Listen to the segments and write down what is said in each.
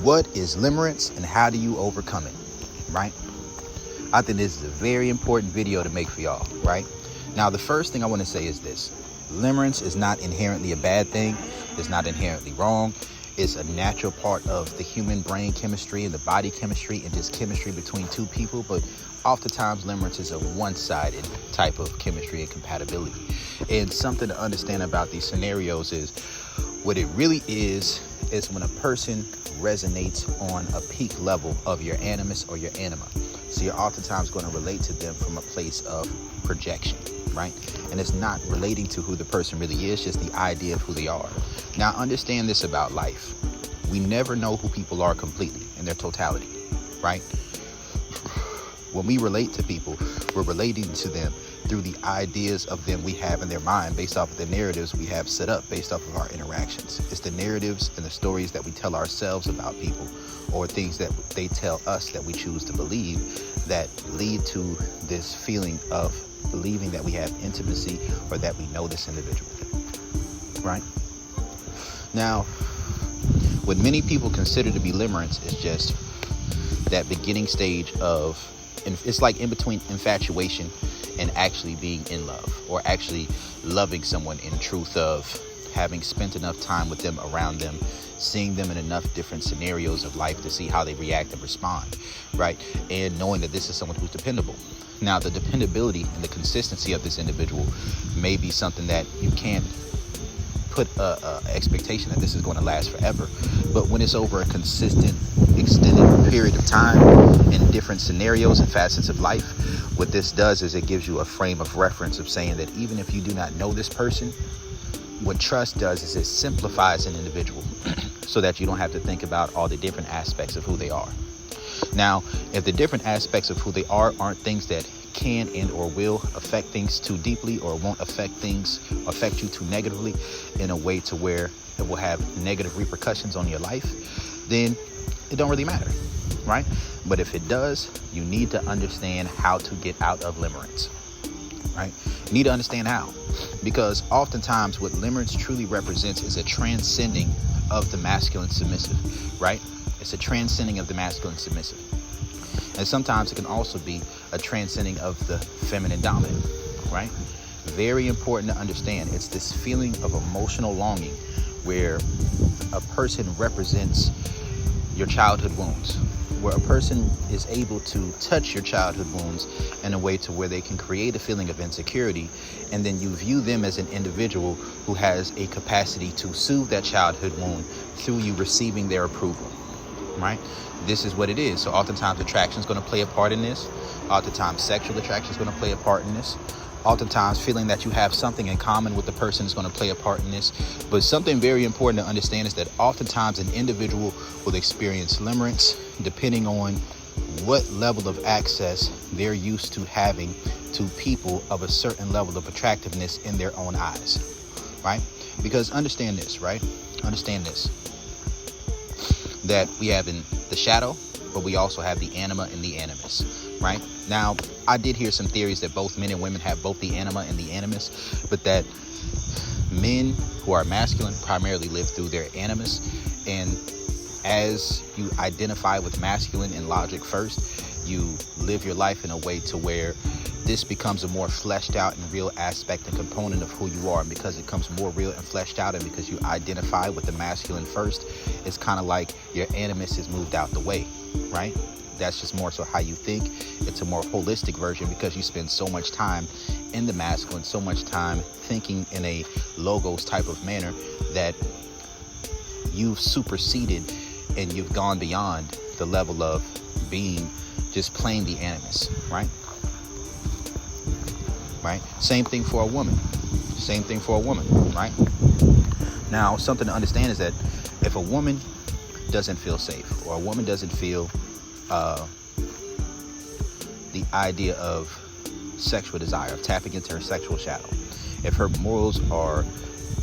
What is limerence and how do you overcome it, right? I think this is a very important video to make for y'all, right? Now, the first thing I want to say is this. Limerence is not inherently a bad thing. It's not inherently wrong. It's a natural part of the human brain chemistry and the body chemistry and just chemistry between two people. But oftentimes, limerence is a one-sided type of chemistry and compatibility. And something to understand about these scenarios is what it really is when a person resonates on a peak level of your animus or your anima. So you're oftentimes going to relate to them from a place of projection, right? And it's not relating to who the person really is, just the idea of who they are. Now, understand this about life. We never know who people are completely in their totality, right? When we relate to people, we're relating to them through the ideas of them we have in their mind based off of the narratives we have set up based off of our interactions. It's the narratives and the stories that we tell ourselves about people or things that they tell us that we choose to believe that lead to this feeling of believing that we have intimacy or that we know this individual, right? Now, what many people consider to be limerence is just that beginning stage of, it's like in between infatuation and actually being in love or actually loving someone in truth of having spent enough time with them, around them, seeing them in enough different scenarios of life to see how they react and respond, right? And knowing that this is someone who's dependable. Now, the dependability and the consistency of this individual may be something that you can't put a expectation that this is going to last forever. But when it's over a consistent, extended period of time in different scenarios and facets of life, what this does is it gives you a frame of reference of saying that even if you do not know this person, what trust does is it simplifies an individual so that you don't have to think about all the different aspects of who they are. Now, if the different aspects of who they are aren't things that can and or will affect things too deeply or won't affect you too negatively in a way to where it will have negative repercussions on your life, then it don't really matter, right? But if it does, you need to understand how to get out of limerence, right? You need to understand how, because oftentimes what limerence truly represents is a transcending of the masculine submissive, right? It's a transcending of the masculine submissive. And sometimes it can also be a transcending of the feminine dominant, right? Very important to understand. It's this feeling of emotional longing where a person represents your childhood wounds, where a person is able to touch your childhood wounds in a way to where they can create a feeling of insecurity, and then you view them as an individual who has a capacity to soothe that childhood wound through you receiving their approval, right? This is what it is. So oftentimes attraction is going to play a part in this. Oftentimes sexual attraction is going to play a part in this. Oftentimes feeling that you have something in common with the person is going to play a part in this. But something very important to understand is that oftentimes an individual will experience limerence depending on what level of access they're used to having to people of a certain level of attractiveness in their own eyes, right? Because understand this, right? Understand this, that we have in the shadow, but we also have the anima and the animus, right? Now, I did hear some theories that both men and women have both the anima and the animus, but that men who are masculine primarily live through their animus. And as you identify with masculine in logic first, you live your life in a way to where this becomes a more fleshed out and real aspect and component of who you are. And because it becomes more real and fleshed out, and because you identify with the masculine first, it's kind of like your animus is moved out the way, right? That's just more so how you think. It's a more holistic version because you spend so much time in the masculine, so much time thinking in a logos type of manner that you've superseded and you've gone beyond the level of being just plain the animus, right? Right? Same thing for a woman. Same thing for a woman, right? Now, something to understand is that if a woman doesn't feel safe, or a woman doesn't feel the idea of sexual desire, of tapping into her sexual shadow, if her morals are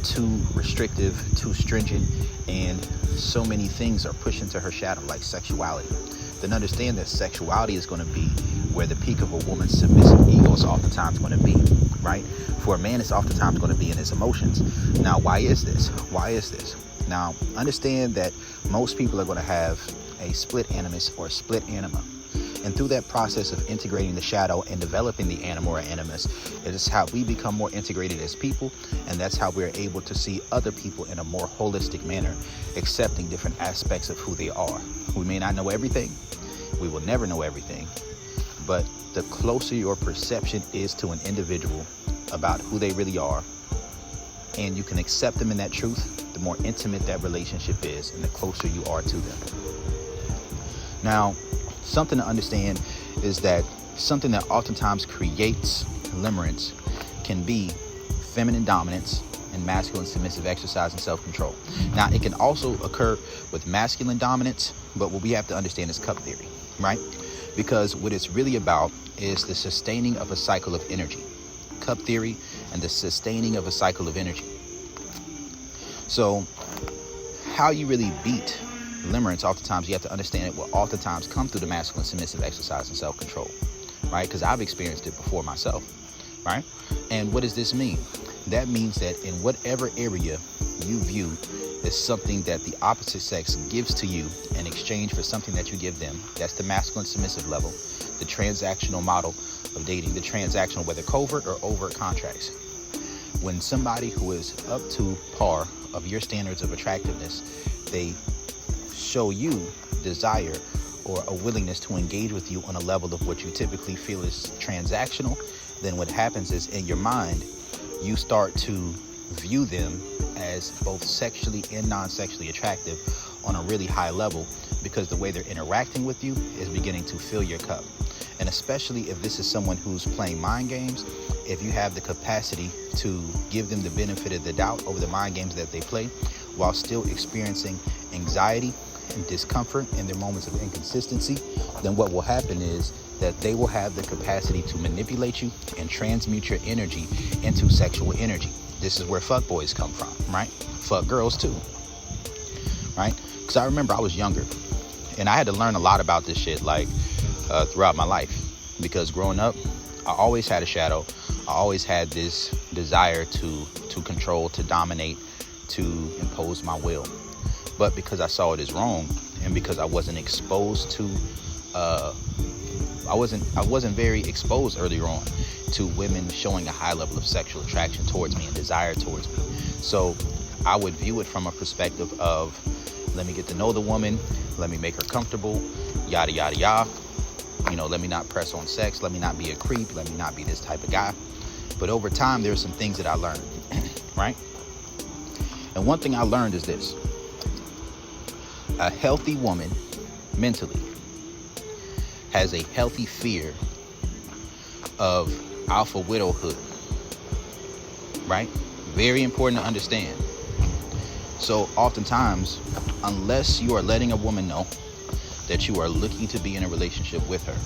too restrictive, too stringent, and so many things are pushed into her shadow, like sexuality, then understand that sexuality is going to be where the peak of a woman's submissive ego is oftentimes going to be, right? For a man, it's oftentimes going to be in his emotions. Now, why is this? Why is this? Now, understand that most people are going to have a split animus or split anima. And through that process of integrating the shadow and developing the anima or animus, it is how we become more integrated as people. And that's how we're able to see other people in a more holistic manner, accepting different aspects of who they are. We may not know everything. We will never know everything. But the closer your perception is to an individual about who they really are, and you can accept them in that truth, the more intimate that relationship is and the closer you are to them. Now, something to understand is that something that oftentimes creates limerence can be feminine dominance and masculine submissive exercise and self-control. Now, it can also occur with masculine dominance, but what we have to understand is cup theory, right? Because what it's really about is the sustaining of a cycle of energy. Cup theory and the sustaining of a cycle of energy. So how you really beat limerence, oftentimes you have to understand it will oftentimes come through the masculine submissive exercise and self-control, right? Because I've experienced it before myself, right? And what does this mean? That means that in whatever area you view as something that the opposite sex gives to you in exchange for something that you give them, that's the masculine submissive level, the transactional model of dating, the transactional, whether covert or overt contracts. When somebody who is up to par of your standards of attractiveness, they show you desire or a willingness to engage with you on a level of what you typically feel is transactional, then what happens is in your mind, you start to view them as both sexually and non-sexually attractive on a really high level, because the way they're interacting with you is beginning to fill your cup. And especially if this is someone who's playing mind games, if you have the capacity to give them the benefit of the doubt over the mind games that they play while still experiencing anxiety and discomfort in their moments of inconsistency, then what will happen is that they will have the capacity to manipulate you and transmute your energy into sexual energy. This is where fuck boys come from, right? Fuck girls too, right? Because I remember I was younger and I had to learn a lot about this shit throughout my life, because growing up, I always had a shadow. I always had this desire to control, to dominate, to impose my will. But because I saw it as wrong, and because I wasn't exposed to, I wasn't very exposed earlier on to women showing a high level of sexual attraction towards me and desire towards me. So I would view it from a perspective of, let me get to know the woman, let me make her comfortable, yada, yada, yada. You know, let me not press on sex, let me not be a creep, let me not be this type of guy. But over time, there's some things that I learned, right? And one thing I learned is this. A healthy woman, mentally, has a healthy fear of alpha widowhood, right? Very important to understand. So oftentimes, unless you are letting a woman know that you are looking to be in a relationship with her,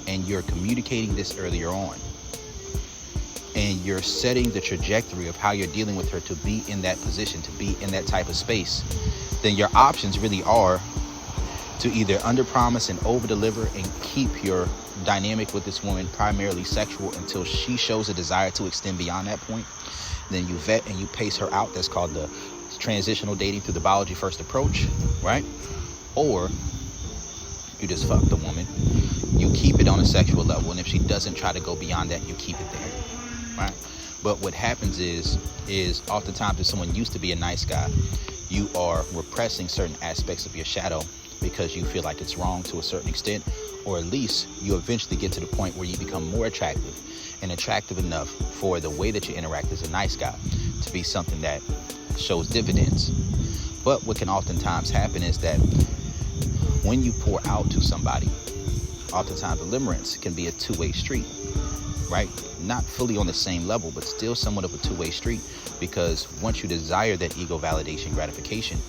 and you're communicating this earlier on, and you're setting the trajectory of how you're dealing with her to be in that position, to be in that type of space, then your options really are to either underpromise and overdeliver and keep your dynamic with this woman primarily sexual until she shows a desire to extend beyond that point. Then you vet and you pace her out. That's called the transitional dating through the biology first approach, right? Or you just fuck the woman. You keep it on a sexual level, and if she doesn't try to go beyond that, you keep it there, right? But what happens is oftentimes if someone used to be a nice guy, you are repressing certain aspects of your shadow because you feel like it's wrong to a certain extent, or at least you eventually get to the point where you become more attractive and attractive enough for the way that you interact as a nice guy to be something that shows dividends. But what can oftentimes happen is that when you pour out to somebody, oftentimes the limerence can be a two-way street, right? Not fully on the same level, but still somewhat of a two-way street, because once you desire that ego validation gratification,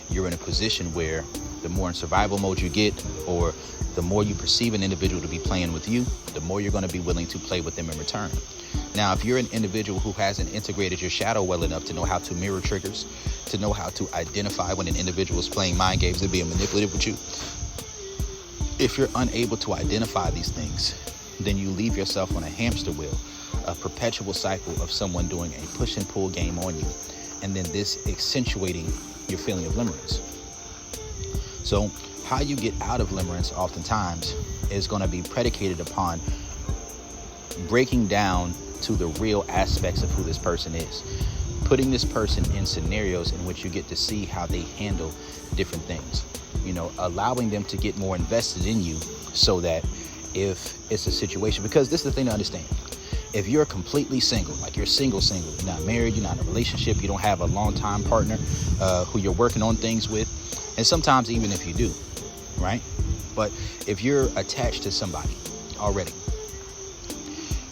you're in a position where the more in survival mode you get, or the more you perceive an individual to be playing with you, the more you're going to be willing to play with them in return. Now, if you're an individual who hasn't integrated your shadow well enough to know how to mirror triggers, to know how to identify when an individual is playing mind games and being manipulative with you, if you're unable to identify these things, then you leave yourself on a hamster wheel a perpetual cycle of someone doing a push and pull game on you, and then this accentuating your feeling of limerence. So how you get out of limerence oftentimes is going to be predicated upon breaking down to the real aspects of who this person is, putting this person in scenarios in which you get to see how they handle different things, allowing them to get more invested in you, so that if it's a situation, because this is the thing to understand, if you're completely single, like you're single, you're not married, you're not in a relationship, you don't have a long-time partner who you're working on things with, and sometimes even if you do, right? But if you're attached to somebody already,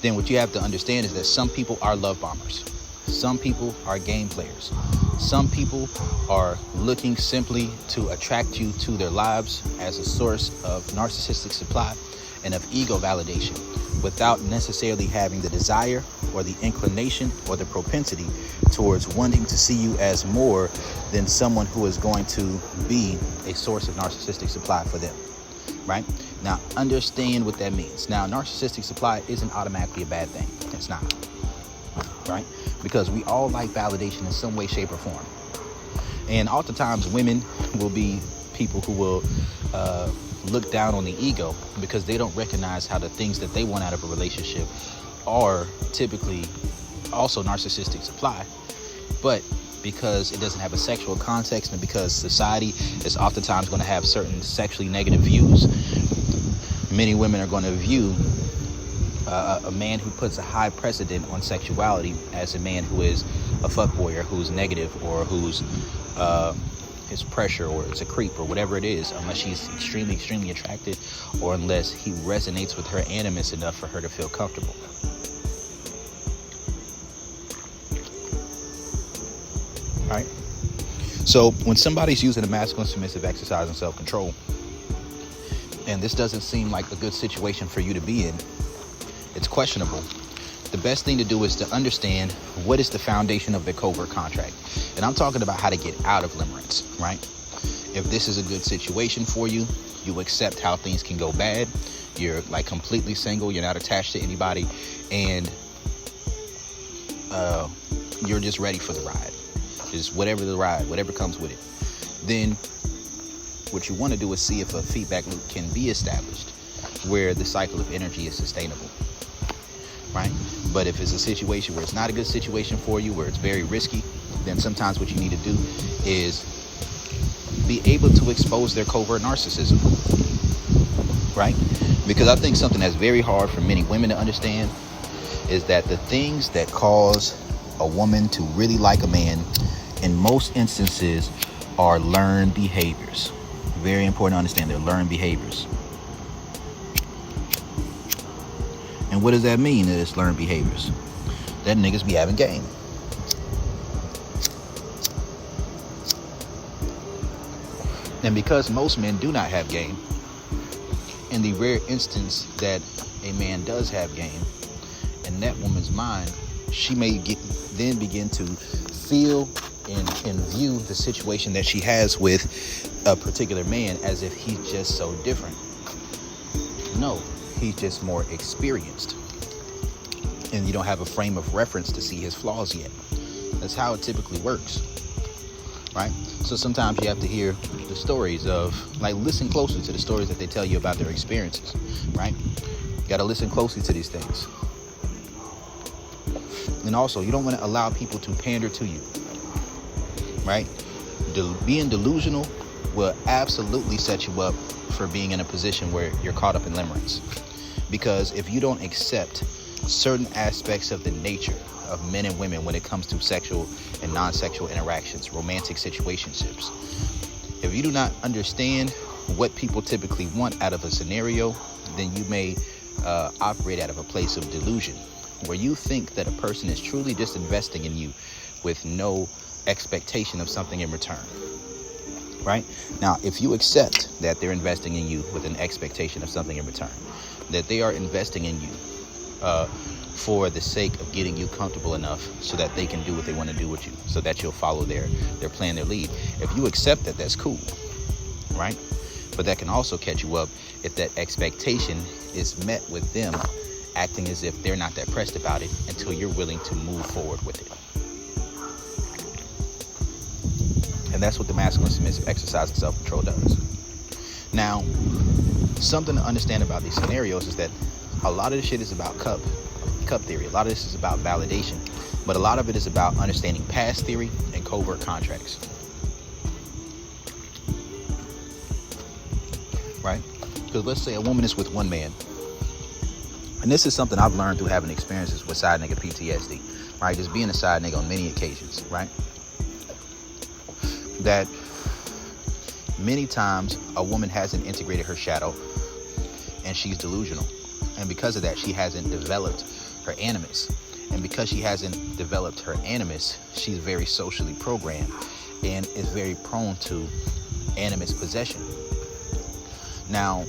then what you have to understand is that some people are love bombers. Some people are game players. Some people are looking simply to attract you to their lives as a source of narcissistic supply and of ego validation, without necessarily having the desire or the inclination or the propensity towards wanting to see you as more than someone who is going to be a source of narcissistic supply for them, right? Now, understand what that means. Now, narcissistic supply isn't automatically a bad thing. It's not, right? Because we all like validation in some way, shape, or form. And oftentimes women will be people who will look down on the ego because they don't recognize how the things that they want out of a relationship are typically also narcissistic supply. But because it doesn't have a sexual context, and because society is oftentimes going to have certain sexually negative views, many women are going to view a man who puts a high precedent on sexuality as a man who is a fuckboy, or who's negative, or who's his pressure, or it's a creep, or whatever it is, unless she's extremely, extremely attracted, or unless he resonates with her animus enough for her to feel comfortable. Right? So when somebody's using a masculine submissive exercise and self-control, and this doesn't seem like a good situation for you to be in, it's questionable. The best thing to do is to understand what is the foundation of the covert contract. And I'm talking about how to get out of limerence, right? If this is a good situation for you, you accept how things can go bad. You're like completely single, you're not attached to anybody, and you're just ready for the ride. Just whatever the ride, whatever comes with it. Then what you want to do is see if a feedback loop can be established where the cycle of energy is sustainable, right? But if it's a situation where it's not a good situation for you, where it's very risky, then sometimes what you need to do is be able to expose their covert narcissism, right? Because I think something that's very hard for many women to understand is that the things that cause a woman to really like a man in most instances are learned behaviors. Very important to understand, they're learned behaviors. And what does that mean, that it's learned behaviors? That niggas be having game. And because most men do not have game, in the rare instance that a man does have game, in that woman's mind, she may then begin to feel and view the situation that she has with a particular man as if he's just so different. No, he's just more experienced. And you don't have a frame of reference to see his flaws yet. That's how it typically works, right? So sometimes you have to hear the stories of, like, listen closely to the stories that they tell you about their experiences, right? You got to listen closely to these things. And also, you don't want to allow people to pander to you, right? Being delusional will absolutely set you up for being in a position where you're caught up in limerence. Because if you don't accept certain aspects of the nature of men and women when it comes to sexual and non-sexual interactions, romantic situationships, if you do not understand what people typically want out of a scenario, then you may operate out of a place of delusion, where you think that a person is truly just investing in you with no expectation of something in return, right? Now, if you accept that they're investing in you with an expectation of something in return, that they are investing in you for the sake of getting you comfortable enough so that they can do what they want to do with you, so that you'll follow their plan, their lead. If you accept that, that's cool, right? But that can also catch you up if that expectation is met with them acting as if they're not that pressed about it until you're willing to move forward with it. And that's what the masculine submissive exercise of self-control does. Now, something to understand about these scenarios is that a lot of this shit is about cup theory. A lot of this is about validation, but a lot of it is about understanding past theory and covert contracts. Right? Because let's say a woman is with one man, and this is something I've learned through having experiences with side nigga PTSD, right? Just being a side nigga on many occasions, right? That many times a woman hasn't integrated her shadow and she's delusional. And because of that, she hasn't developed her animus. And because she hasn't developed her animus, she's very socially programmed and is very prone to animus possession. Now,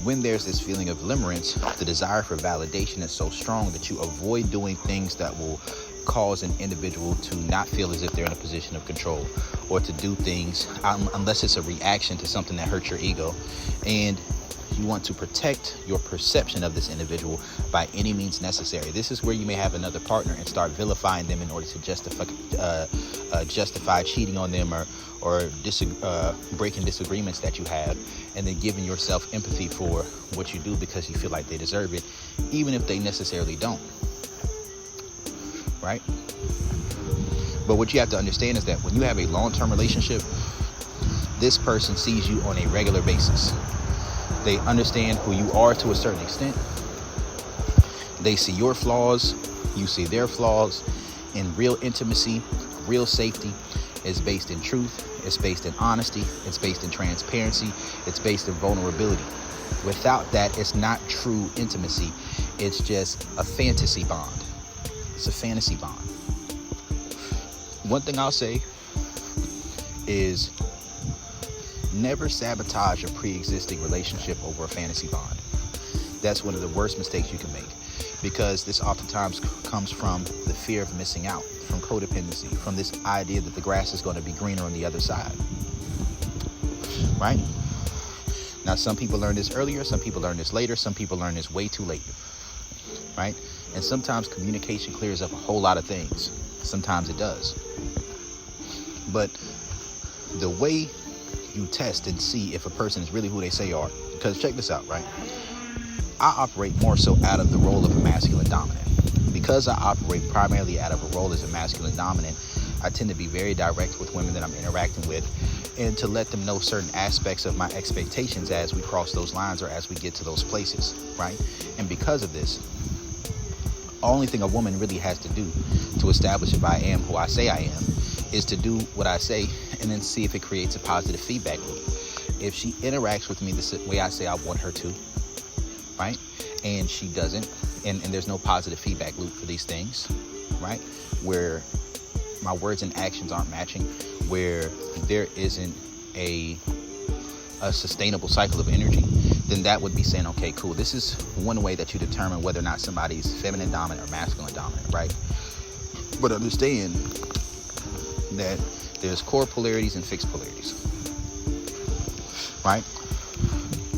when there's this feeling of limerence, the desire for validation is so strong that you avoid doing things that will cause an individual to not feel as if they're in a position of control, or to do things unless it's a reaction to something that hurts your ego. And you want to protect your perception of this individual by any means necessary. This is where you may have another partner and start vilifying them in order to justify cheating on them or breaking disagreements that you have, and then giving yourself empathy for what you do because you feel like they deserve it, even if they necessarily don't. Right? But what you have to understand is that when you have a long-term relationship, this person sees you on a regular basis. They understand who you are to a certain extent. They see your flaws, you see their flaws. And real intimacy, real safety is based in truth, it's based in honesty, it's based in transparency, it's based in vulnerability. Without that, it's not true intimacy. It's just a fantasy bond. It's a fantasy bond. One thing I'll say is never sabotage a pre-existing relationship over a fantasy bond. That's one of the worst mistakes you can make, because this oftentimes comes from the fear of missing out, from codependency, from this idea that the grass is going to be greener on the other side. Right? Now, some people learn this earlier, some people learn this later, some people learn this way too late. Right? And sometimes communication clears up a whole lot of things. Sometimes it does. But the way you test and see if a person is really who they say are, because check this out, right? I operate more so out of the role of a masculine dominant. Because I operate primarily out of a role as a masculine dominant, I tend to be very direct with women that I'm interacting with, and to let them know certain aspects of my expectations as we cross those lines or as we get to those places, right? And because of this, the only thing a woman really has to do to establish if I am who I say I am is to do what I say, and then see if it creates a positive feedback loop. If she interacts with me the way I say I want her to, right, and she doesn't, and there's no positive feedback loop for these things, right, where my words and actions aren't matching, where there isn't a sustainable cycle of energy, then that would be saying, okay, cool, this is one way that you determine whether or not somebody's feminine dominant or masculine dominant, right? But understand that there's core polarities and fixed polarities, right?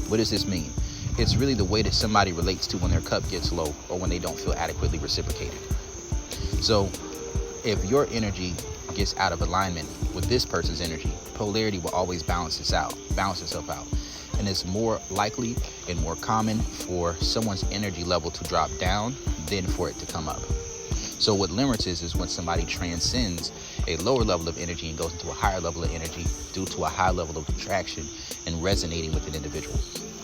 What does this mean? It's really the way that somebody relates to when their cup gets low or when they don't feel adequately reciprocated. So if your energy gets out of alignment with this person's energy, polarity will always balance itself out. And it's more likely and more common for someone's energy level to drop down than for it to come up. So what limerence is when somebody transcends a lower level of energy and goes into a higher level of energy due to a high level of attraction and resonating with an individual,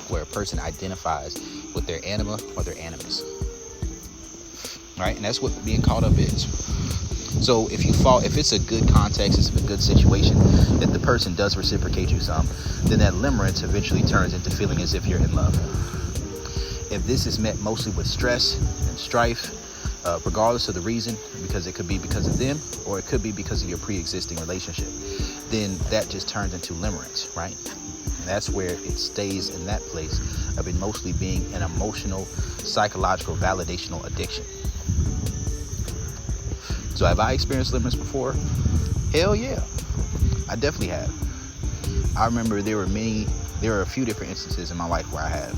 where a person identifies with their anima or their animus. Right? And that's what being caught up is. So if it's a good context, it's a good situation, that the person does reciprocate you some, then that limerence eventually turns into feeling as if you're in love. If this is met mostly with stress and strife, regardless of the reason, because it could be because of them or it could be because of your pre-existing relationship, then that just turns into limerence, right? And that's where it stays in that place of it mostly being an emotional, psychological, validational addiction. So have I experienced limerence before? Hell yeah, I definitely have. I remember there were a few different instances in my life where I have.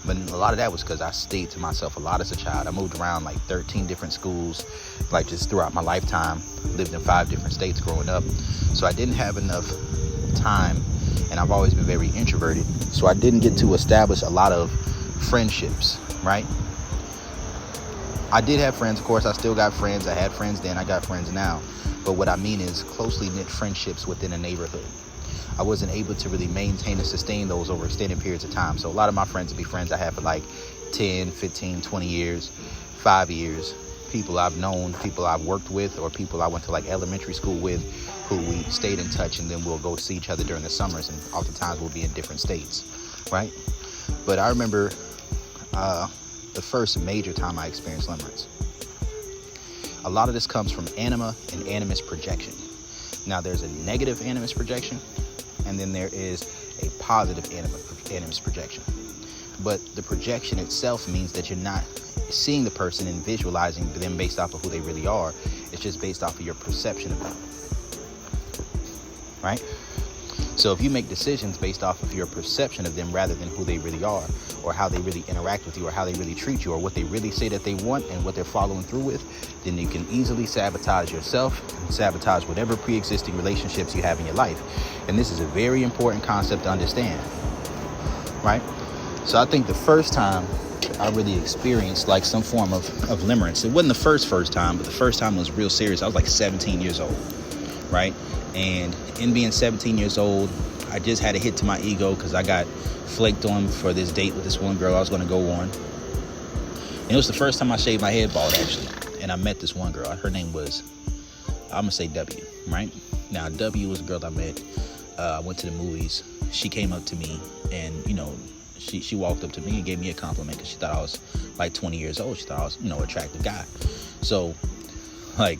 But a lot of that was because I stayed to myself a lot as a child. I moved around like 13 different schools, like just throughout my lifetime. Lived in 5 different states growing up. So I didn't have enough time, and I've always been very introverted. So I didn't get to establish a lot of friendships, right? I did have friends, of course. I still got friends. I had friends then, I got friends now. But what I mean is closely knit friendships within a neighborhood. I wasn't able to really maintain and sustain those over extended periods of time. So a lot of my friends would be friends I had for like 10, 15, 20 years, 5 years. People I've known, people I've worked with, or people I went to like elementary school with, who we stayed in touch, and then we'll go see each other during the summers, and oftentimes we'll be in different states, right? But I remember the first major time I experienced limerence. A lot of this comes from anima and animus projection. Now, there's a negative animus projection, and then there is a positive animus projection. But the projection itself means that you're not seeing the person and visualizing them based off of who they really are. It's just based off of your perception of them, right? So if you make decisions based off of your perception of them rather than who they really are, or how they really interact with you, or how they really treat you, or what they really say that they want and what they're following through with, then you can easily sabotage yourself and sabotage whatever pre-existing relationships you have in your life. And this is a very important concept to understand, right? So I think the first time I really experienced like some form of limerence, it wasn't the first time, but the first time was real serious. I was like 17 years old, right? And in being 17 years old, I just had a hit to my ego because I got flaked on for this date with this one girl I was going to go on. And it was the first time I shaved my head bald, actually. And I met this one girl. Her name was, I'm going to say W, right? Now, W was a girl I met. I went to the movies. She came up to me and, you know, she walked up to me and gave me a compliment because she thought I was like 20 years old. She thought I was, you know, an attractive guy. So, like,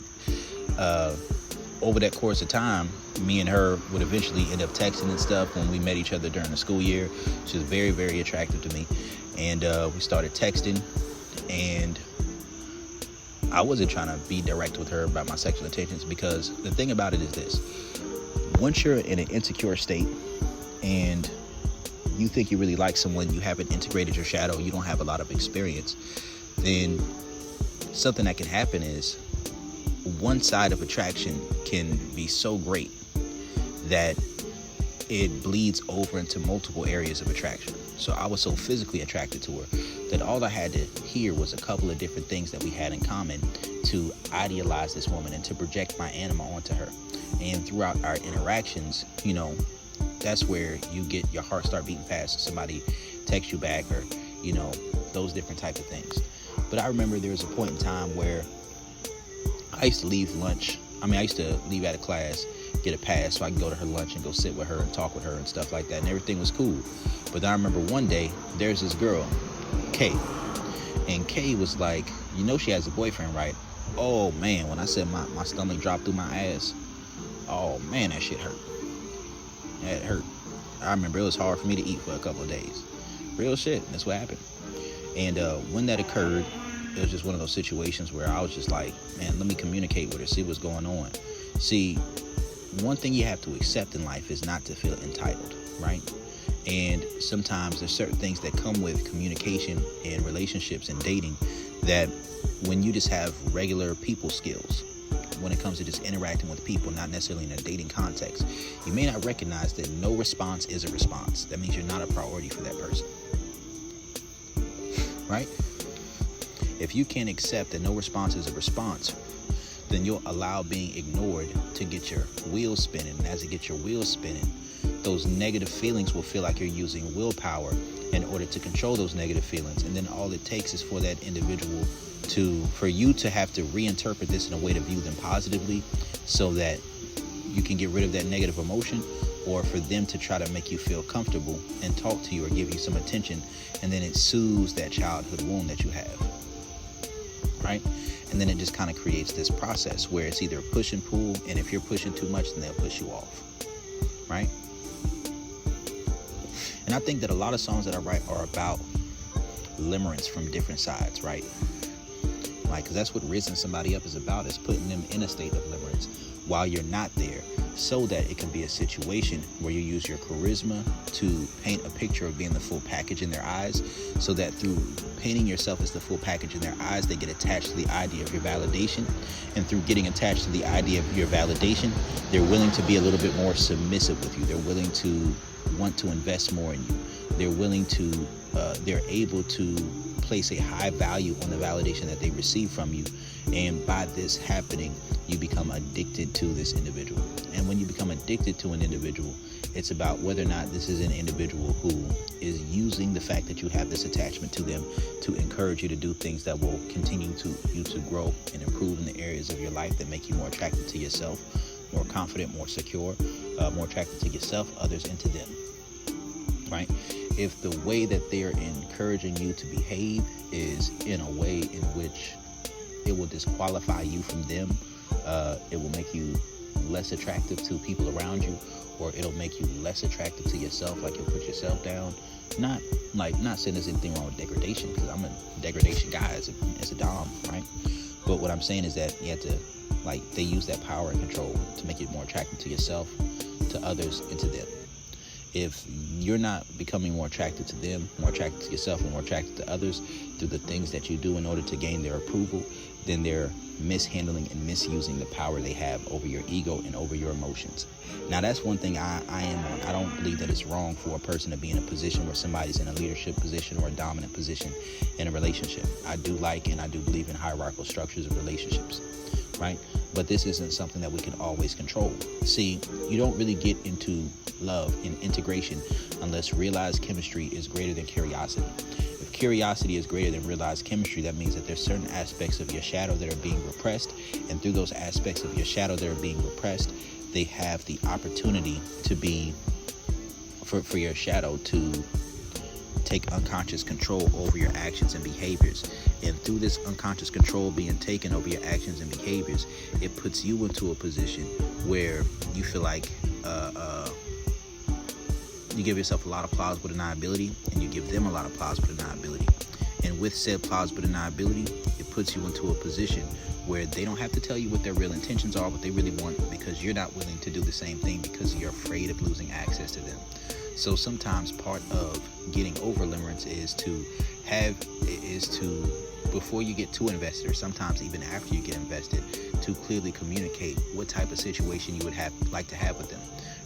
over that course of time, me and her would eventually end up texting and stuff when we met each other during the school year. She was very, very attractive to me. And we started texting, and I wasn't trying to be direct with her about my sexual intentions, because the thing about it is this: once you're in an insecure state and you think you really like someone, you haven't integrated your shadow, you don't have a lot of experience, then something that can happen is one side of attraction can be so great that it bleeds over into multiple areas of attraction. So I was so physically attracted to her that all I had to hear was a couple of different things that we had in common to idealize this woman and to project my anima onto her. And throughout our interactions, you know, that's where you get your heart start beating fast. Somebody texts you back, or, you know, those different type of things. But I remember there was a point in time where I used to leave lunch. I used to leave out of class, get a pass so I can go to her lunch and go sit with her and talk with her and stuff like that. And everything was cool. But then I remember one day, there's this girl, Kay. And Kay was like, you know she has a boyfriend, right? Oh, man, when I said my stomach dropped through my ass, oh, man, that shit hurt. That hurt. I remember it was hard for me to eat for a couple of days. Real shit. That's what happened. And when that occurred, it was just one of those situations where I was just like, man, let me communicate with her, see what's going on. See, one thing you have to accept in life is not to feel entitled, right? And sometimes there's certain things that come with communication and relationships and dating that when you just have regular people skills, when it comes to just interacting with people, not necessarily in a dating context, you may not recognize that no response is a response. That means you're not a priority for that person, right? If you can't accept that no response is a response, then you'll allow being ignored to get your wheels spinning. And as it gets your wheels spinning, those negative feelings will feel like you're using willpower in order to control those negative feelings. And then all it takes is for that individual for you to have to reinterpret this in a way to view them positively so that you can get rid of that negative emotion, or for them to try to make you feel comfortable and talk to you or give you some attention. And then it soothes that childhood wound that you have, right? And then it just kind of creates this process where it's either push and pull, and if you're pushing too much, then they'll push you off, right? And I think that a lot of songs that I write are about limerence from different sides, right? Like, because that's what raising somebody up is about, is putting them in a state of limerence while you're not there, so that it can be a situation where you use your charisma to paint a picture of being the full package in their eyes, so that through painting yourself as the full package in their eyes, they get attached to the idea of your validation. And through getting attached to the idea of your validation, they're willing to be a little bit more submissive with you. They're willing to want to invest more in you. They're willing to, they're able to place a high value on the validation that they receive from you. And by this happening, you become addicted to this individual. And when you become addicted to an individual, it's about whether or not this is an individual who is using the fact that you have this attachment to them to encourage you to do things that will continue you to grow and improve in the areas of your life that make you more attracted to yourself, more confident, more secure, more attracted to yourself, others, and to them. Right? If the way that they're encouraging you to behave is in a way in which it will disqualify you from them, it will make you less attractive to people around you, or it'll make you less attractive to yourself, like you'll put yourself down. Not saying there's anything wrong with degradation, because I'm a degradation guy as a dom, right? But what I'm saying is that you have to, they use that power and control to make you more attractive to yourself, to others, and to them. If you're not becoming more attracted to them, more attracted to yourself, and more attracted to others through the things that you do in order to gain their approval, then they're mishandling and misusing the power they have over your ego and over your emotions. Now, that's one thing I am on. I don't believe that it's wrong for a person to be in a position where somebody's in a leadership position or a dominant position in a relationship. I do like and I do believe in hierarchical structures of relationships, right? But this isn't something that we can always control. See, you don't really get into love and integration unless realized chemistry is greater than curiosity. If curiosity is greater than realized chemistry, that means that there's certain aspects of your shadow that are being repressed, and through those aspects of your shadow that are being repressed, they have the opportunity to be, for your shadow to take unconscious control over your actions and behaviors. And through this unconscious control being taken over your actions and behaviors, it puts you into a position where you feel like you give yourself a lot of plausible deniability, and you give them a lot of plausible deniability. And with said plausible deniability, it puts you into a position where they don't have to tell you what their real intentions are, what they really want, because you're not willing to do the same thing because you're afraid of losing access to them. So sometimes part of getting over limerence is to before you get too invested, or sometimes even after you get invested, to clearly communicate what type of situation you would like to have with them,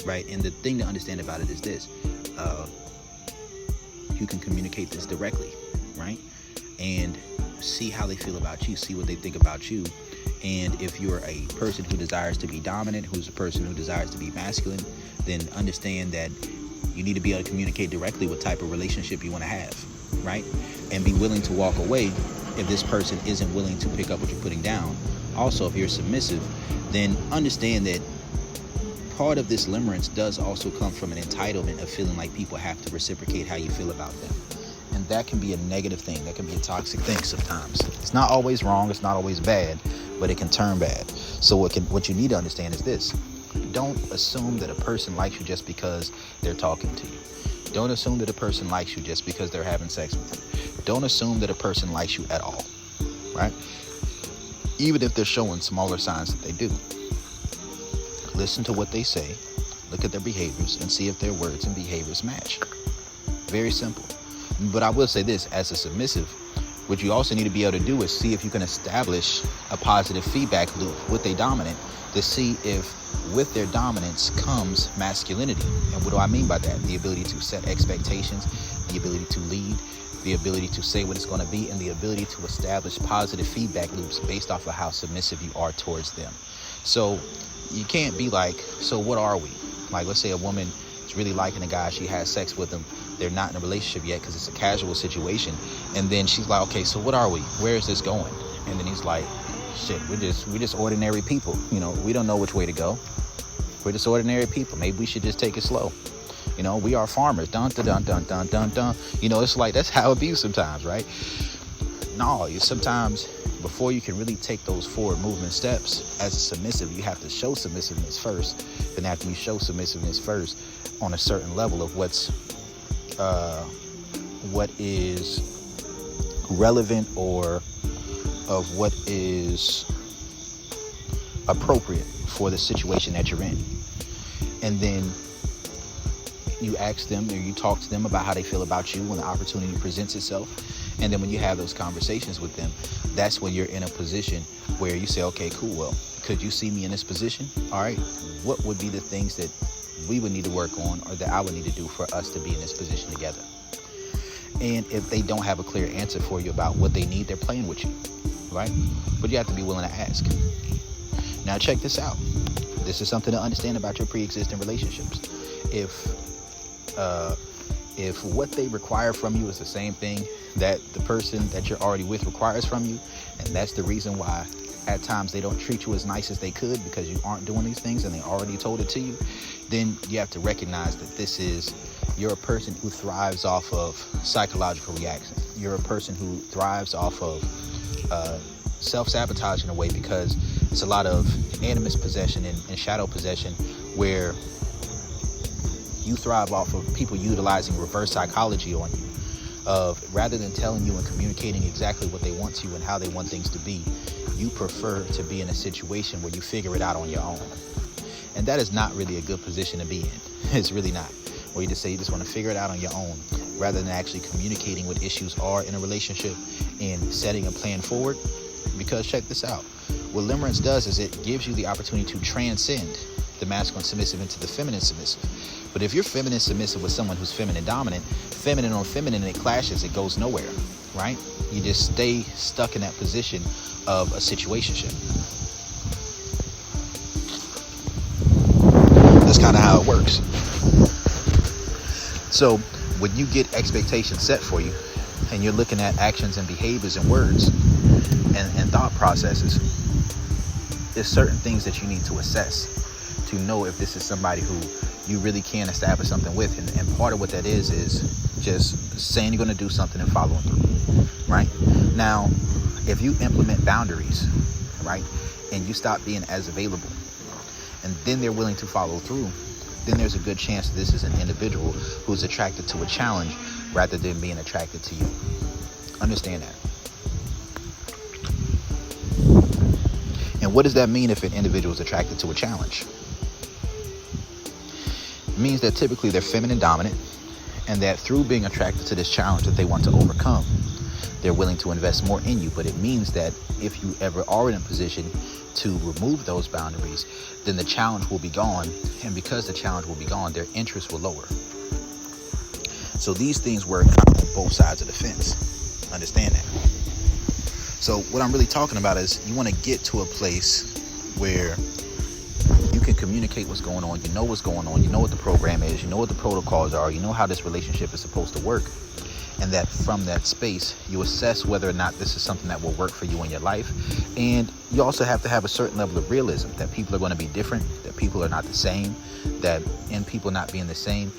right? And the thing to understand about it is this: you can communicate this directly, right? And see how they feel about you, see what they think about you. And if you're a person who desires to be dominant, who's a person who desires to be masculine, then understand that you need to be able to communicate directly what type of relationship you want to have, right? And be willing to walk away if this person isn't willing to pick up what you're putting down. Also, if you're submissive, then understand that part of this limerence does also come from an entitlement of feeling like people have to reciprocate how you feel about them. And that can be a negative thing. That can be a toxic thing sometimes. It's not always wrong. It's not always bad, but it can turn bad. So what you need to understand is this: don't assume that a person likes you just because they're talking to you. Don't assume that a person likes you just because they're having sex with you. Don't assume that a person likes you at all, right? Even if they're showing smaller signs that they do. Listen to what they say, look at their behaviors, and see if their words and behaviors match. Very simple. But I will say this: as a submissive, what you also need to be able to do is see if you can establish a positive feedback loop with a dominant, to see if with their dominance comes masculinity. And what do I mean by that? The ability to set expectations, the ability to lead, the ability to say what it's going to be, and the ability to establish positive feedback loops based off of how submissive you are towards them. So you can't be like, so what are we? Like, let's say a woman is really liking a guy, she has sex with him, they're not in a relationship yet because it's a casual situation, and then she's like, okay, so what are we? Where is this going? And then he's like, shit, we're just ordinary people. You know, we don't know which way to go. We're just ordinary people. Maybe we should just take it slow. You know, we are farmers. Dun dun dun dun dun dun dun. You know, it's like, that's how it be sometimes, right? No, you sometimes, before you can really take those forward movement steps as a submissive, you have to show submissiveness first. Then after you show submissiveness first on a certain level of what is relevant, or of what is appropriate for the situation that you're in. And then you ask them or you talk to them about how they feel about you when the opportunity presents itself. And then when you have those conversations with them, that's when you're in a position where you say, okay, cool, well, could you see me in this position? All right, what would be the things that we would need to work on, or that I would need to do for us to be in this position together? And if they don't have a clear answer for you about what they need, they're playing with you, right? But you have to be willing to ask. Now check this out. This is something to understand about your pre-existing relationships. If what they require from you is the same thing that the person that you're already with requires from you, and that's the reason why at times they don't treat you as nice as they could because you aren't doing these things and they already told it to you, then you have to recognize that you're a person who thrives off of psychological reaction. You're a person who thrives off of self-sabotage in a way, because it's a lot of animus possession and shadow possession, where you thrive off of people utilizing reverse psychology on you. Rather than telling you and communicating exactly what they want to and how they want things to be, you prefer to be in a situation where you figure it out on your own. And that is not really a good position to be in. It's really not. Where you just want to figure it out on your own, rather than actually communicating what issues are in a relationship and setting a plan forward. Because check this out. What Limerence does is it gives you the opportunity to transcend the masculine submissive into the feminine submissive. But if you're feminine submissive with someone who's feminine dominant, feminine on feminine, it clashes, it goes nowhere, right? You just stay stuck in that position of a situationship. That's kind of how it works. So when you get expectations set for you and you're looking at actions and behaviors and words and thought processes, there's certain things that you need to assess to know if this is somebody who you really can establish something with. And part of what that is just saying you're going to do something and following through, right? Now, if you implement boundaries, right, and you stop being as available, and then they're willing to follow through, then there's a good chance this is an individual who's attracted to a challenge rather than being attracted to you. Understand that. And what does that mean if an individual is attracted to a challenge? It means that typically they're feminine dominant, and that through being attracted to this challenge that they want to overcome, they're willing to invest more in you. But it means that if you ever are in a position to remove those boundaries, then the challenge will be gone. And because the challenge will be gone, their interest will lower. So these things work on both sides of the fence. Understand that. So what I'm really talking about is you want to get to a place where you can communicate what's going on. You know what's going on. You know what the program is. You know what the protocols are. You know how this relationship is supposed to work. And that from that space, you assess whether or not this is something that will work for you in your life. And you also have to have a certain level of realism that people are going to be different, that people are not the same, that in people not being the same,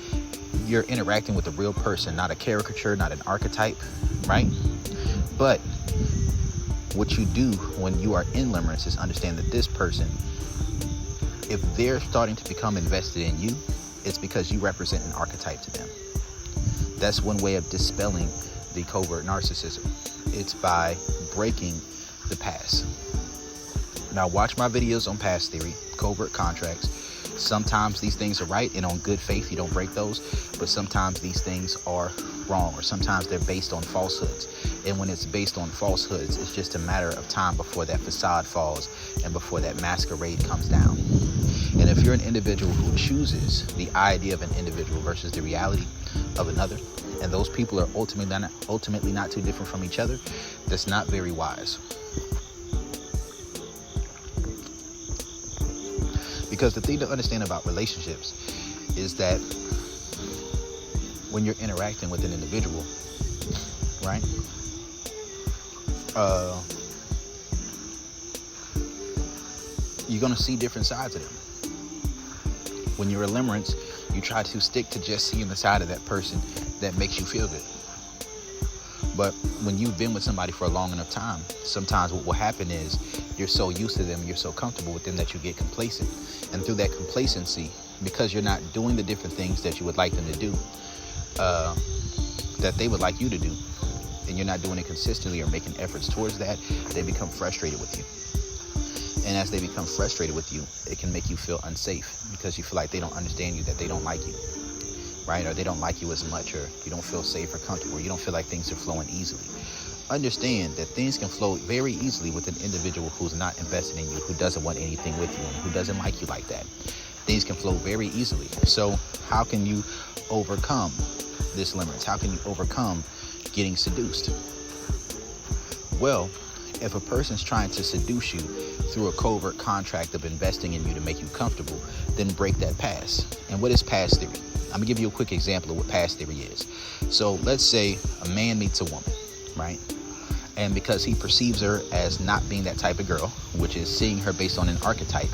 you're interacting with a real person, not a caricature, not an archetype, right? But what you do when you are in Limerence is understand that this person, if they're starting to become invested in you, it's because you represent an archetype to them. That's one way of dispelling the covert narcissism. It's by breaking the past. Now watch my videos on past theory, covert contracts. Sometimes these things are right, and on good faith you don't break those, but sometimes these things are wrong, or sometimes they're based on falsehoods. And when it's based on falsehoods, it's just a matter of time before that facade falls and before that masquerade comes down. And if you're an individual who chooses the idea of an individual versus the reality of another, and those people are ultimately not too different from each other, that's not very wise. Because the thing to understand about relationships is that when you're interacting with an individual, right, you're going to see different sides of them. When you're a Limerence, you try to stick to just seeing the side of that person that makes you feel good. But when you've been with somebody for a long enough time, sometimes what will happen is you're so used to them, you're so comfortable with them that you get complacent. And through that complacency, because you're not doing the different things that you would like them to do, that they would like you to do, and you're not doing it consistently or making efforts towards that, they become frustrated with you. And as they become frustrated with you, it can make you feel unsafe because you feel like they don't understand you, that they don't like you, right? Or they don't like you as much, or you don't feel safe or comfortable, or you don't feel like things are flowing easily. Understand that things can flow very easily with an individual who's not invested in you, who doesn't want anything with you, and who doesn't like you like that. Things can flow very easily. So how can you overcome this limerence? How can you overcome getting seduced? Well, if a person's trying to seduce you through a covert contract of investing in you to make you comfortable, then break that pass. And what is pass theory? I'm gonna give you a quick example of what pass theory is. So let's say a man meets a woman, right? And because he perceives her as not being that type of girl, which is seeing her based on an archetype,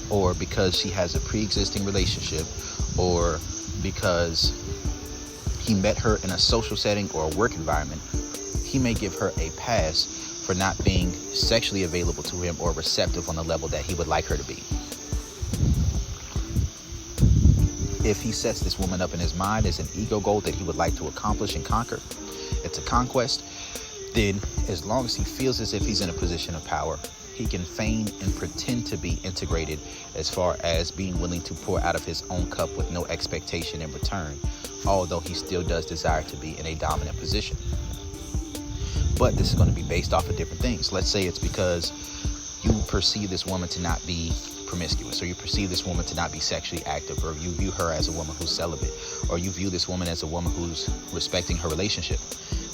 or because she has a pre-existing relationship, or because he met her in a social setting or a work environment, he may give her a pass for not being sexually available to him or receptive on the level that he would like her to be. If he sets this woman up in his mind as an ego goal that he would like to accomplish and conquer, it's a conquest, then as long as he feels as if he's in a position of power, he can feign and pretend to be integrated as far as being willing to pour out of his own cup with no expectation in return, although he still does desire to be in a dominant position. But this is going to be based off of different things. Let's say it's because you perceive this woman to not be promiscuous, or you perceive this woman to not be sexually active, or you view her as a woman who's celibate, or you view this woman as a woman who's respecting her relationship.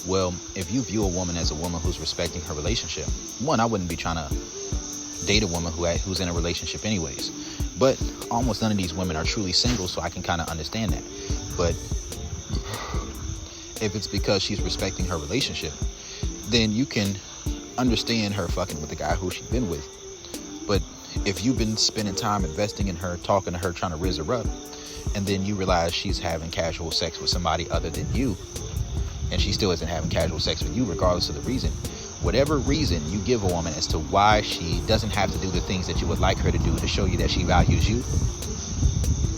Well, if you view a woman as a woman who's respecting her relationship, one, I wouldn't be trying to date a woman who's in a relationship anyways. But almost none of these women are truly single, so I can kind of understand that. But if it's because she's respecting her relationship, then you can understand her fucking with the guy who she's been with. But if you've been spending time investing in her, talking to her, trying to riz her up, and then you realize she's having casual sex with somebody other than you, and she still isn't having casual sex with you regardless of the reason, whatever reason you give a woman as to why she doesn't have to do the things that you would like her to do to show you that she values you,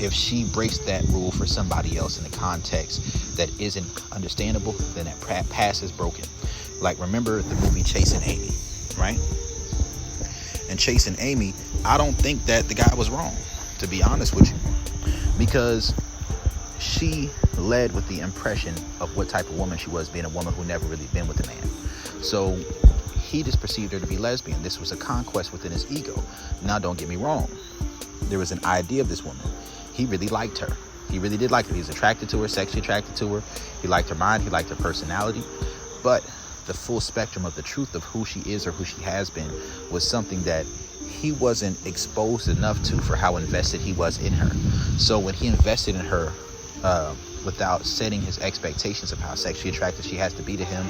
if she breaks that rule for somebody else in a context that isn't understandable, then that pass is broken. Like, remember the movie Chasing Amy, right? And Chasing Amy, I don't think that the guy was wrong, to be honest with you, because she led with the impression of what type of woman she was, being a woman who never really been with a man. So he just perceived her to be lesbian. This was a conquest within his ego. Now, don't get me wrong. There was an idea of this woman. He really liked her. He really did like her. He was attracted to her, sexually attracted to her. He liked her mind. He liked her personality. But the full spectrum of the truth of who she is or who she has been was something that he wasn't exposed enough to for how invested he was in her. So when he invested in her without setting his expectations of how sexually attracted she has to be to him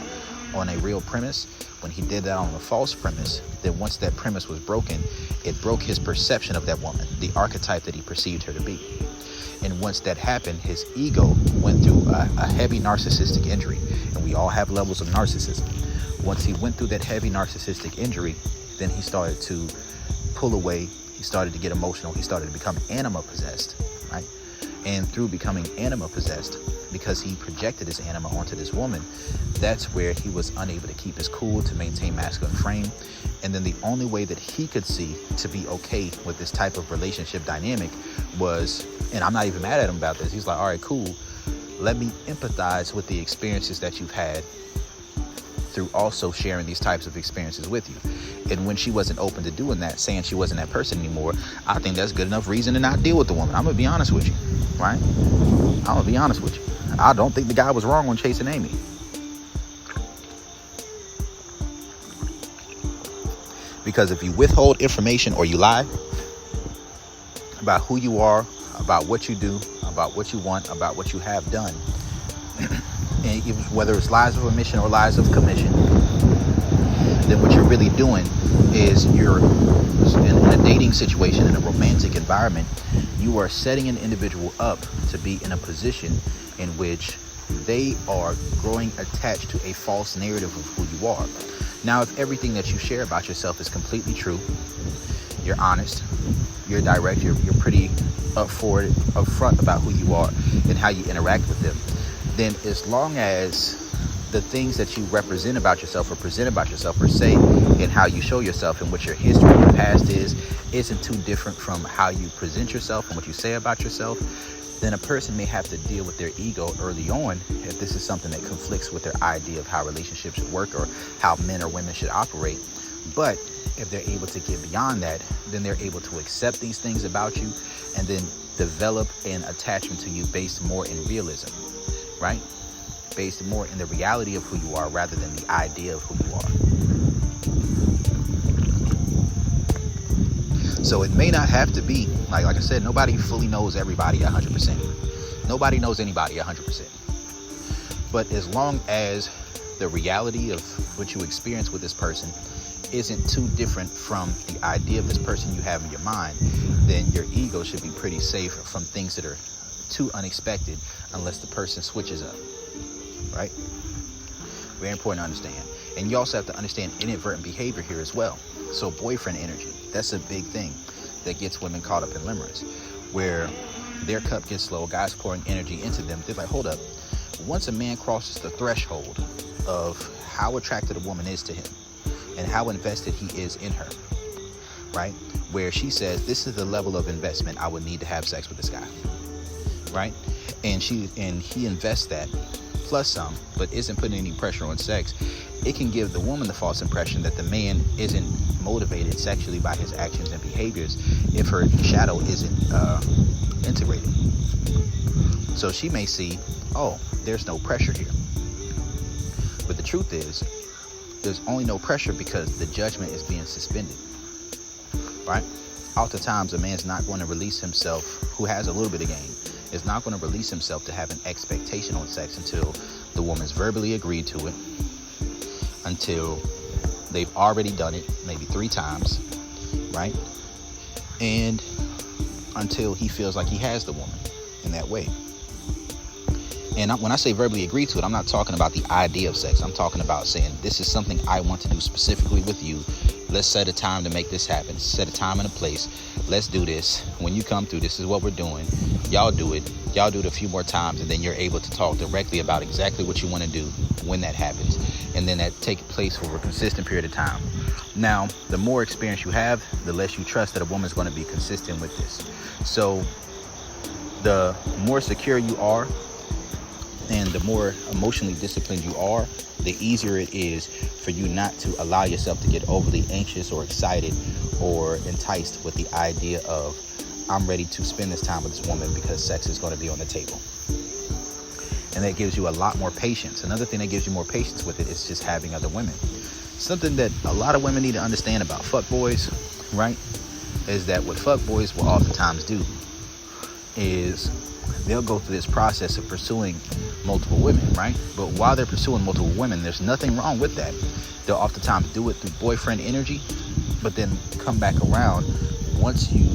on a real premise, when he did that on a false premise, then once that premise was broken, it broke his perception of that woman, the archetype that he perceived her to be. And once that happened, his ego went through a heavy narcissistic injury. And we all have levels of narcissism. Once he went through that heavy narcissistic injury, then he started to pull away. He started to get emotional. He started to become anima possessed, right? And through becoming anima possessed, because he projected his anima onto this woman, that's where he was unable to keep his cool, to maintain masculine frame. And then the only way that he could see to be okay with this type of relationship dynamic was, and I'm not even mad at him about this, he's like, all right, cool, let me empathize with the experiences that you've had through also sharing these types of experiences with you. And when she wasn't open to doing that, saying she wasn't that person anymore, I think that's good enough reason to not deal with the woman. I'm gonna be honest with you, right? I'm gonna be honest with you. I don't think the guy was wrong on chasing Amy. Because if you withhold information or you lie about who you are, about what you do, about what you want, about what you have done, and whether it's lies of omission or lies of commission, then what you're really doing is you're in a dating situation, in a romantic environment, you are setting an individual up to be in a position in which they are growing attached to a false narrative of who you are. Now, if everything that you share about yourself is completely true, you're honest, you're direct, you're pretty upfront about who you are and how you interact with them, then as long as the things that you represent about yourself or present about yourself or say and how you show yourself and what your history and your past isn't too different from how you present yourself and what you say about yourself, then a person may have to deal with their ego early on if this is something that conflicts with their idea of how relationships should work or how men or women should operate. But if they're able to get beyond that, then they're able to accept these things about you and then develop an attachment to you based more in realism, right? Based more in the reality of who you are rather than the idea of who you are. So it may not have to be, like I said, nobody fully knows everybody 100%. Nobody knows anybody 100%. But as long as the reality of what you experience with this person isn't too different from the idea of this person you have in your mind, then your ego should be pretty safe from things that are too unexpected unless the person switches up. Right? Very important to understand. And you also have to understand inadvertent behavior here as well. So boyfriend energy, that's a big thing that gets women caught up in limerence, where their cup gets low, guys pouring energy into them. They're like, hold up. Once a man crosses the threshold of how attracted a woman is to him and how invested he is in her, right? Where she says, this is the level of investment I would need to have sex with this guy, right? And he invests that plus some, but isn't putting any pressure on sex. It can give the woman the false impression that the man isn't motivated sexually by his actions and behaviors if her shadow isn't integrated. So she may see, oh, there's no pressure here. But the truth is, there's only no pressure because the judgment is being suspended, right? Oftentimes, a man's not going to release himself, who has a little bit of game, is not going to release himself to have an expectation on sex until the woman's verbally agreed to it, until they've already done it maybe 3 times, right? And until he feels like he has the woman in that way. And when I say verbally agree to it, I'm not talking about the idea of sex. I'm talking about saying, this is something I want to do specifically with you. Let's set a time to make this happen. Set a time and a place. Let's do this. When you come through, this is what we're doing. Y'all do it. Y'all do it a few more times, and then you're able to talk directly about exactly what you want to do when that happens. And then that takes place for a consistent period of time. Now, the more experience you have, the less you trust that a woman's going to be consistent with this. So the more secure you are and the more emotionally disciplined you are, the easier it is for you not to allow yourself to get overly anxious or excited or enticed with the idea of, I'm ready to spend this time with this woman because sex is going to be on the table. And that gives you a lot more patience. Another thing that gives you more patience with it is just having other women. Something that a lot of women need to understand about fuckboys, right, is that what fuckboys will oftentimes do is they'll go through this process of pursuing multiple women, right? But while they're pursuing multiple women, there's nothing wrong with that. They'll oftentimes do it through boyfriend energy, but then come back around once you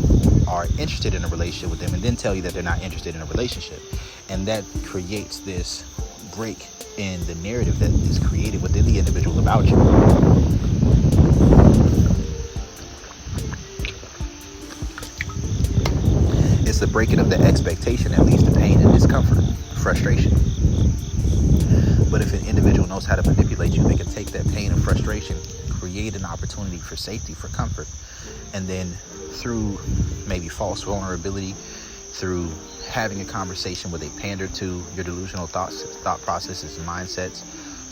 are interested in a relationship with them and then tell you that they're not interested in a relationship. And that creates this break in the narrative that is created within the individual about you. It's the breaking of the expectation that leads to pain and discomfort, frustration. But if an individual knows how to manipulate you, they can take that pain and frustration, create an opportunity for safety, for comfort, and then through maybe false vulnerability, through having a conversation where they pander to your delusional thought processes and mindsets,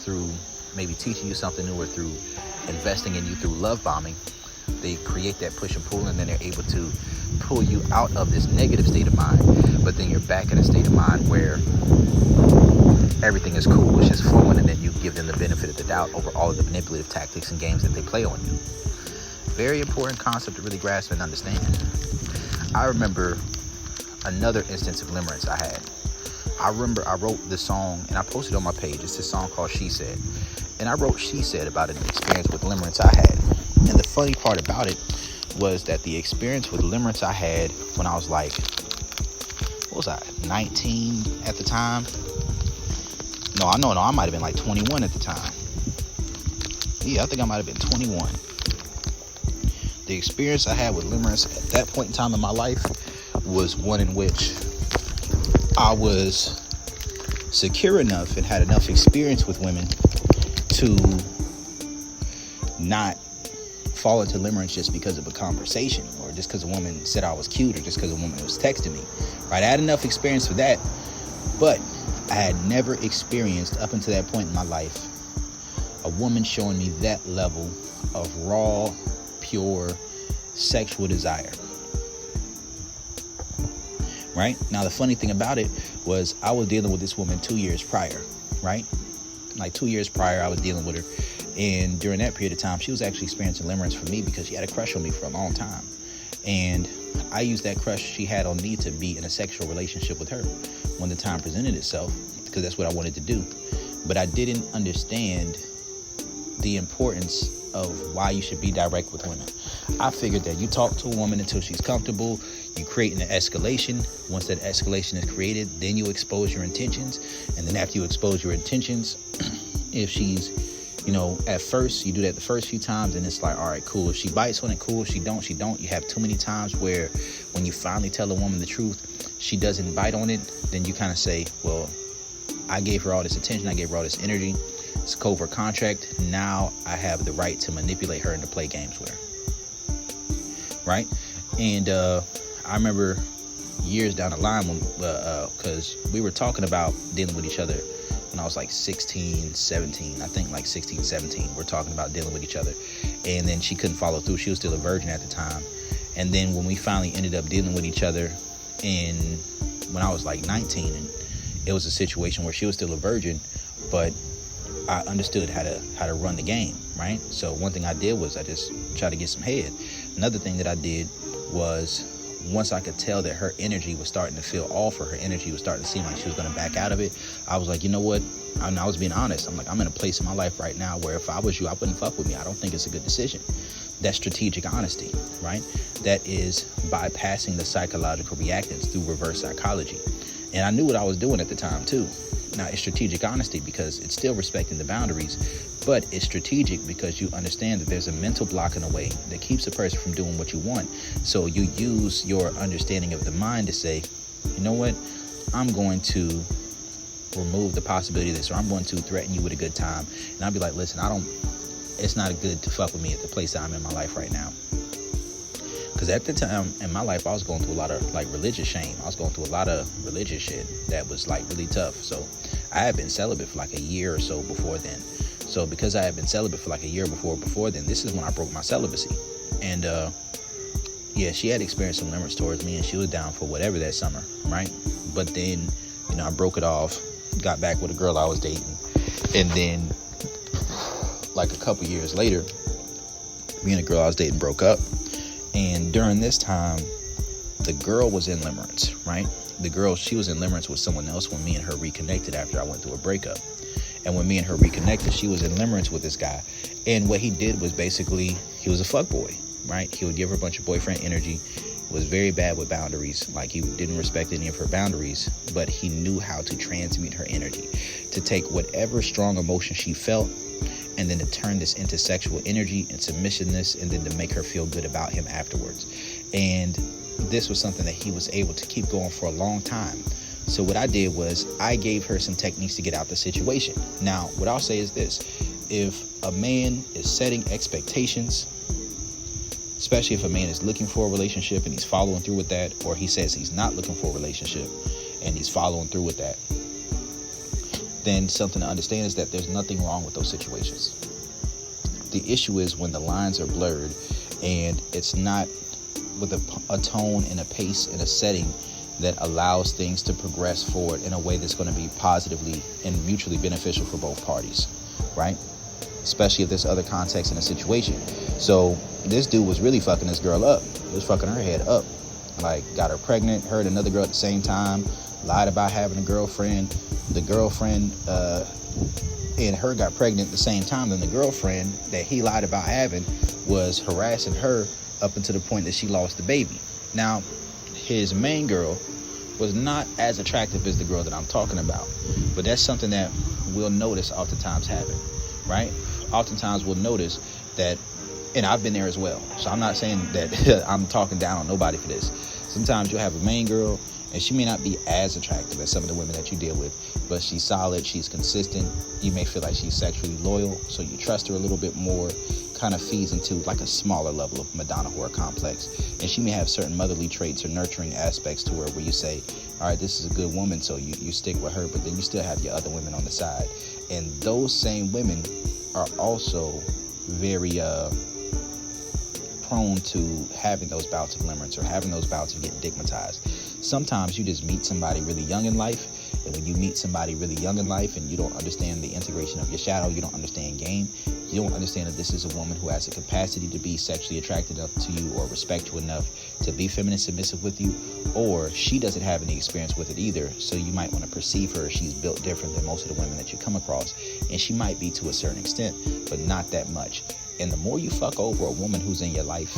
through maybe teaching you something new or through investing in you through love bombing, they create that push and pull, and then they're able to pull you out of this negative state of mind, but then you're back in a state of mind where everything is cool, it's just flowing, and then you give them the benefit of the doubt over all of the manipulative tactics and games that they play on you. Very important concept to really grasp and understand. I remember another instance of limerence I had. I remember I wrote this song and I posted it on my page. It's this song called She Said. And I wrote She Said about an experience with limerence I had. And the funny part about it was that the experience with limerence I had when I was like, what was I, 19 at the time? No, I might have been like 21 at the time. Yeah, I think I might have been 21. The experience I had with limerence at that point in time in my life was one in which I was secure enough and had enough experience with women to not fall into limerence just because of a conversation, or just because a woman said I was cute, or just because a woman was texting me, right? I had enough experience for that, but I had never experienced, up until that point in my life, a woman showing me that level of raw, pure sexual desire. Right? Now, the funny thing about it was I was dealing with this woman 2 years prior, right? Like 2 years prior, I was dealing with her. And during that period of time, she was actually experiencing limerence for me because she had a crush on me for a long time. And I used that crush she had on me to be in a sexual relationship with her when the time presented itself, because that's what I wanted to do. But I didn't understand the importance of why you should be direct with women. I figured that you talk to a woman until she's comfortable, you create an escalation. Once that escalation is created, then you expose your intentions. And then after you expose your intentions, if she's, at first, you do that the first few times, and it's like, all right, cool. If she bites on it, cool. If she don't, she don't. You have too many times where when you finally tell a woman the truth, she doesn't bite on it, then you kind of say, well, I gave her all this attention, I gave her all this energy. It's a covert contract. Now I have the right to manipulate her and to play games with her. Right? And I remember years down the line when, because we were talking about dealing with each other when I was like 16, 17, I think like 16, 17, we're talking about dealing with each other. And then she couldn't follow through. She was still a virgin at the time. And then when we finally ended up dealing with each other when I was like 19, and it was a situation where she was still a virgin, but I understood how to run the game, right? So one thing I did was I just tried to get some head. Another thing that I did was, once I could tell that her energy was starting to feel off, or her energy was starting to seem like she was going to back out of it, I was like, you know what? I was being honest. I'm like, I'm in a place in my life right now where if I was you, I wouldn't fuck with me. I don't think it's a good decision. That's strategic honesty, right? That is bypassing the psychological reactance through reverse psychology. And I knew what I was doing at the time too. Now, it's strategic honesty because it's still respecting the boundaries, but it's strategic because you understand that there's a mental block in a way that keeps a person from doing what you want. So you use your understanding of the mind to say, you know what, I'm going to remove the possibility of this, or I'm going to threaten you with a good time. And I'll be like, listen, it's not good to fuck with me at the place that I'm in my life right now. Because at the time in my life, I was going through a lot of like religious shame. I was going through a lot of religious shit that was like really tough. So I had been celibate for like a year or so before then. So because I had been celibate for like a year before then, this is when I broke my celibacy. And yeah, she had experienced some limerence towards me, and she was down for whatever that summer, right? But then, I broke it off, got back with a girl I was dating. And then like a couple years later, me and the girl I was dating broke up. And during this time, the girl was in limerence, right? The girl, she was in limerence with someone else when me and her reconnected after I went through a breakup. And when me and her reconnected, she was in limerence with this guy. And what he did was basically, he was a fuckboy, right? He would give her a bunch of boyfriend energy, was very bad with boundaries. Like, he didn't respect any of her boundaries, but he knew how to transmute her energy, to take whatever strong emotion she felt, and then to turn this into sexual energy and submissiveness, and then to make her feel good about him afterwards. And this was something that he was able to keep going for a long time. So what I did was I gave her some techniques to get out the situation. Now, what I'll say is this: if a man is setting expectations, especially if a man is looking for a relationship and he's following through with that, or he says he's not looking for a relationship and he's following through with that, then something to understand is that there's nothing wrong with those situations. The issue is when the lines are blurred and it's not with a tone and a pace and a setting that allows things to progress forward in a way that's going to be positively and mutually beneficial for both parties, right? Especially if there's other context in a situation. So this dude was really fucking this girl up. He was fucking her head up. Like, got her pregnant, her and another girl at the same time, lied about having a girlfriend. The girlfriend and her got pregnant at the same time. Then the girlfriend that he lied about having was harassing her up until the point that she lost the baby. Now, his main girl was not as attractive as the girl that I'm talking about, but that's something that we'll notice oftentimes happen, right? Oftentimes we'll notice that, and I've been there as well, so I'm not saying that I'm talking down on nobody for this. Sometimes you'll have a main girl And she may not be as attractive as some of the women that you deal with, but she's solid, she's consistent. You may feel like she's sexually loyal, so you trust her a little bit more. Kind of feeds into like a smaller level of Madonna whore complex. And she may have certain motherly traits or nurturing aspects to her where you say, all right, this is a good woman, so you stick with her, but then you still have your other women on the side. And those same women are also very prone to having those bouts of limerence or having those bouts of getting digmatized. Sometimes you just meet somebody really young in life, and when you meet somebody really young in life and you don't understand the integration of your shadow, you don't understand game, you don't understand that this is a woman who has a capacity to be sexually attracted enough to you or respect you enough to be feminine submissive with you, or she doesn't have any experience with it either, so you might want to perceive her, she's built different than most of the women that you come across, and she might be to a certain extent, but not that much. And the more you fuck over a woman who's in your life,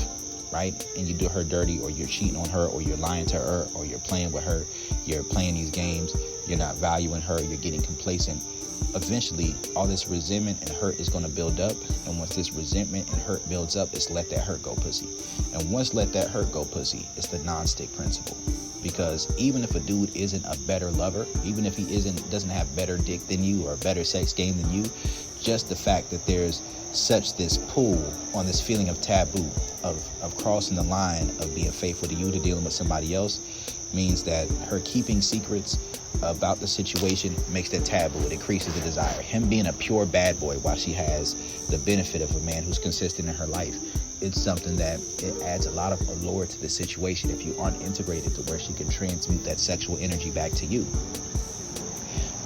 right, and you do her dirty, or you're cheating on her, or you're lying to her, or you're playing with her, you're playing these games, you're not valuing her, you're getting complacent, eventually all this resentment and hurt is going to build up. And once this resentment and hurt builds up, it's let that hurt go pussy. And once let that hurt go pussy, it's the non-stick principle. Because even if a dude isn't a better lover, even if he doesn't have better dick than you or better sex game than you, just the fact that there's such this pull on this feeling of taboo of crossing the line of being faithful to you to dealing with somebody else means that her keeping secrets about the situation makes that taboo. It increases the desire. Him being a pure bad boy while she has the benefit of a man who's consistent in her life, it's something that it adds a lot of allure to the situation if you aren't integrated to where she can transmute that sexual energy back to you.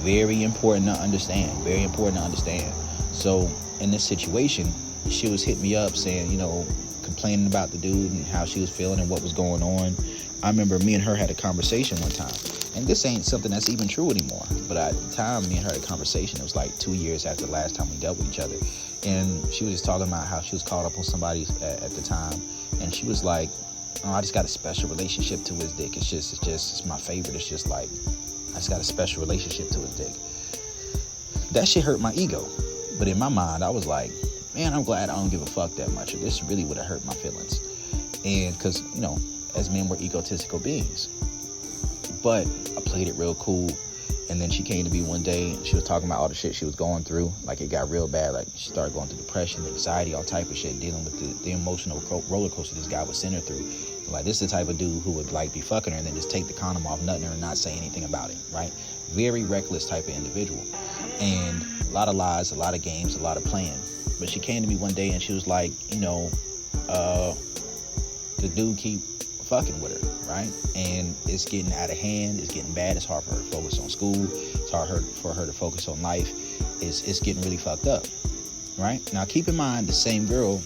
Very important to understand. Very important to understand. So in this situation, she was hitting me up saying, complaining about the dude and how she was feeling and what was going on. I remember me and her had a conversation one time. And this ain't something that's even true anymore. But at the time, me and her had a conversation. It was like 2 years after the last time we dealt with each other. And she was just talking about how she was caught up on somebody at the time. And she was like, oh, I just got a special relationship to his dick. It's my favorite. It's just like, I just got a special relationship to his dick. That shit hurt my ego. But in my mind, I was like, man, I'm glad I don't give a fuck that much. Or this really would have hurt my feelings. And because, as men, we're egotistical beings. But I played it real cool. And then she came to me one day and she was talking about all the shit she was going through. Like, it got real bad. Like, she started going through depression, anxiety, all type of shit, dealing with the emotional roller coaster this guy was sending her through. Like, this is the type of dude who would, be fucking her and then just take the condom off, nutting her, and not say anything about it, right? Very reckless type of individual. And a lot of lies, a lot of games, a lot of playing. But she came to me one day and she was like, the dude keep fucking with her, right? And it's getting out of hand, it's getting bad, it's hard for her to focus on school, it's hard for her to focus on life, it's getting really fucked up, right? Now keep in mind, the same girl,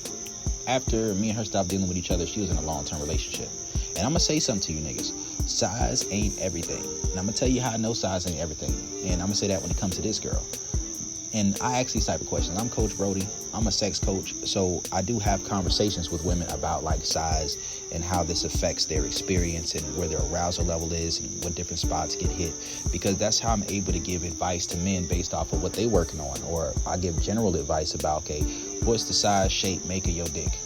after me and her stopped dealing with each other, she was in a long-term relationship. And I'm gonna say something to you niggas, size ain't everything. And I'm gonna tell you how I know size ain't everything. And I'm gonna say that when it comes to this girl. And I ask these type of questions. I'm Coach Brody. I'm a sex coach. So I do have conversations with women about size and how this affects their experience and where their arousal level is and what different spots get hit. Because that's how I'm able to give advice to men based off of what they're working on. Or I give general advice about, okay, what's the size, shape, make of your dick?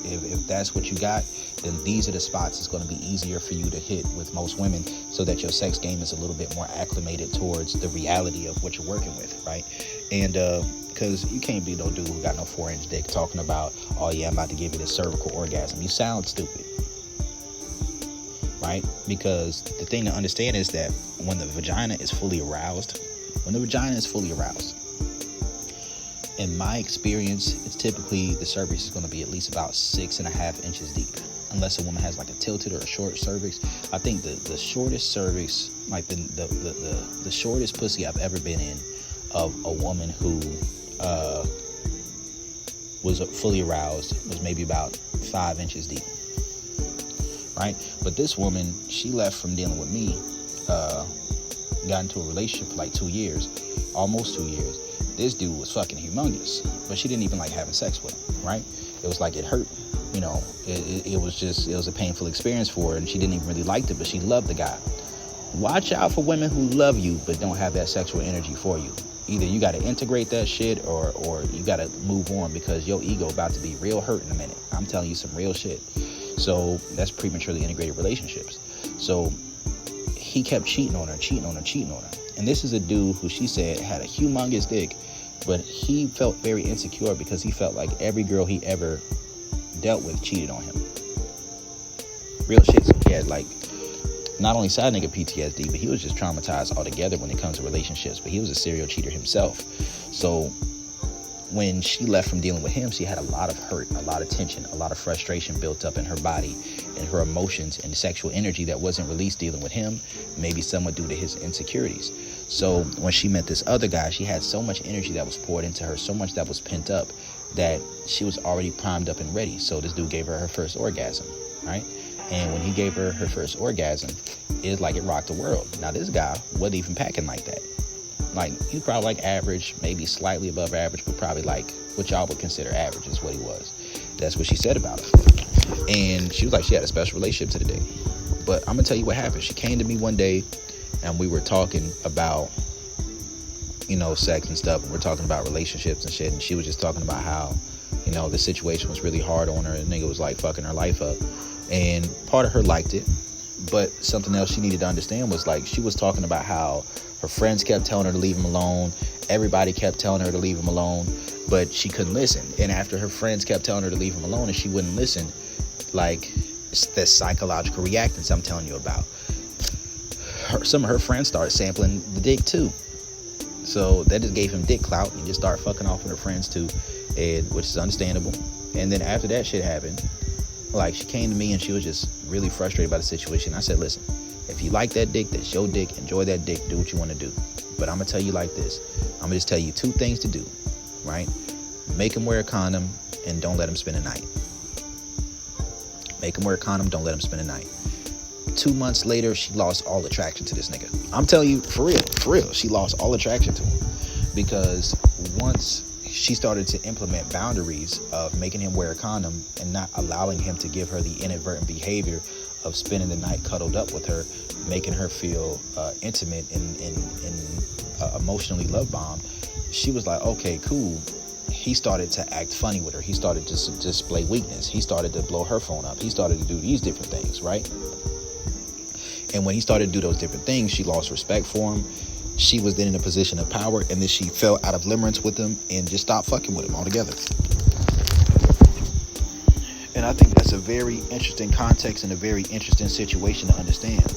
If that's what you got, then these are the spots it's going to be easier for you to hit with most women so that your sex game is a little bit more acclimated towards the reality of what you're working with, right? And because you can't be no dude who got no 4-inch dick talking about, oh yeah, I'm about to give you this cervical orgasm. You sound stupid, right? Because the thing to understand is that when the vagina is fully aroused, in my experience, it's typically the cervix is going to be at least about 6.5 inches deep. Unless a woman has a tilted or a short cervix. I think the shortest cervix, the shortest pussy I've ever been in of a woman who was fully aroused was maybe about 5 inches deep. Right? But this woman, she left from dealing with me, got into a relationship for 2 years, almost 2 years. This dude was fucking humongous, but she didn't even like having sex with him, right? It was like it hurt, it was a painful experience for her, and she didn't even really like it, but she loved the guy. Watch out for women who love you but don't have that sexual energy for you. Either you got to integrate that shit or you got to move on, because your ego about to be real hurt in a minute. I'm telling you some real shit. So that's prematurely integrated relationships. So he kept cheating on her. And this is a dude who she said had a humongous dick, but he felt very insecure because he felt like every girl he ever dealt with cheated on him. Real shit. So he had like not only side nigga PTSD, but he was just traumatized altogether when it comes to relationships. But he was a serial cheater himself. So when she left from dealing with him, she had a lot of hurt, a lot of tension, a lot of frustration built up in her body and her emotions and sexual energy that wasn't released dealing with him, maybe somewhat due to his insecurities. So when she met this other guy, she had so much energy that was poured into her, so much that was pent up, that she was already primed up and ready. So this dude gave her her first orgasm, right? And when he gave her her first orgasm, it was like it rocked the world. Now this guy wasn't even packing like that. Like, he's probably like average, maybe slightly above average, but probably like what y'all would consider average is what he was. That's what she said about him. And she was like, she had a special relationship to the day. But I'm gonna tell you what happened. She came to me one day and we were talking about, you know, sex and stuff. And we're talking about relationships and shit. And she was just talking about how, you know, the situation was really hard on her. And the nigga was like fucking her life up. And part of her liked it. But something else she needed to understand was like, she was talking about how her friends kept telling her to leave him alone. Everybody kept telling her to leave him alone, but she couldn't listen. And after her friends kept telling her to leave him alone and she wouldn't listen, like, it's the psychological reactance I'm telling you about. Some of her friends started sampling the dick too. So that just gave him dick clout and just started fucking off with her friends too, which is understandable. And then after that shit happened, like, she came to me and she was just really frustrated by the situation. I said, listen, if you like that dick, that's your dick. Enjoy that dick. Do what you want to do. But I'm going to tell you like this. I'm going to just tell you two things to do, right? Make him wear a condom and don't let him spend a night. Make him wear a condom. Don't let him spend a night. 2 months later, she lost all attraction to this nigga. I'm telling you, for real. She lost all attraction to him. Because once she started to implement boundaries of making him wear a condom and not allowing him to give her the inadvertent behavior of spending the night cuddled up with her, making her feel intimate and emotionally love bombed, she was like, okay, cool. He started to act funny with her. He started to display weakness. He started to blow her phone up. He started to do these different things, right? And when he started to do those different things, she lost respect for him. She was then in a position of power, and then she fell out of limerence with him and just stopped fucking with him altogether. And I think that's a very interesting context and a very interesting situation to understand.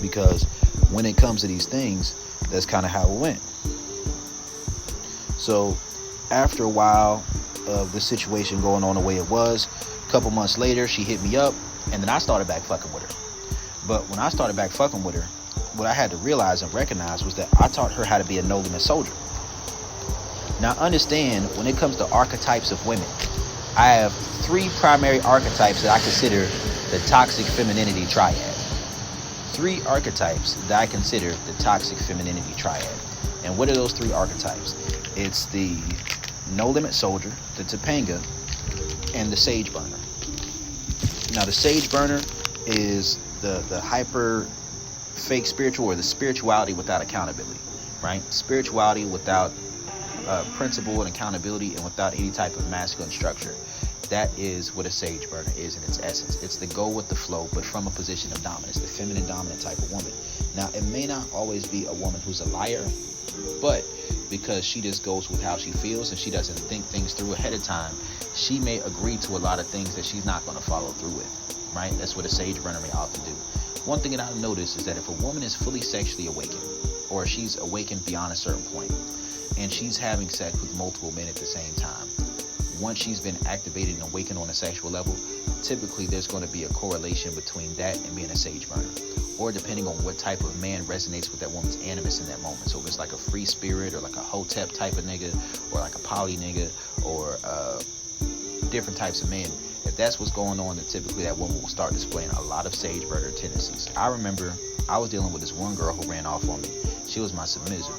Because when it comes to these things, that's kind of how it went. So after a while of the situation going on the way it was, a couple months later, she hit me up, and then I started back fucking with her. But when I started back fucking with her, what I had to realize and recognize was that I taught her how to be a no-limit soldier. Now understand, when it comes to archetypes of women, I have 3 primary archetypes that I consider the toxic femininity triad. 3 archetypes that I consider the toxic femininity triad. And what are those 3 archetypes? It's the no-limit soldier, the Topanga, and the sage burner. Now the sage burner is the hyper fake spiritual, or the spirituality without accountability, right? Spirituality without principle and accountability, and without any type of masculine structure. That is what a sage burner is in its essence. It's the go with the flow, but from a position of dominance, the feminine dominant type of woman. Now, it may not always be a woman who's a liar, but because she just goes with how she feels and she doesn't think things through ahead of time, she may agree to a lot of things that she's not going to follow through with, right? That's what a sage burner may often do. One thing that I've noticed is that if a woman is fully sexually awakened, or she's awakened beyond a certain point, and she's having sex with multiple men at the same time, once she's been activated and awakened on a sexual level, typically there's going to be a correlation between that and being a sage burner. Or depending on what type of man resonates with that woman's animus in that moment. So if it's like a free spirit, or like a hotep type of nigga, or like a poly nigga, or different types of men, if that's what's going on, then typically that woman will start displaying a lot of sage burner tendencies. I remember I was dealing with this one girl who ran off on me. She was my submissive.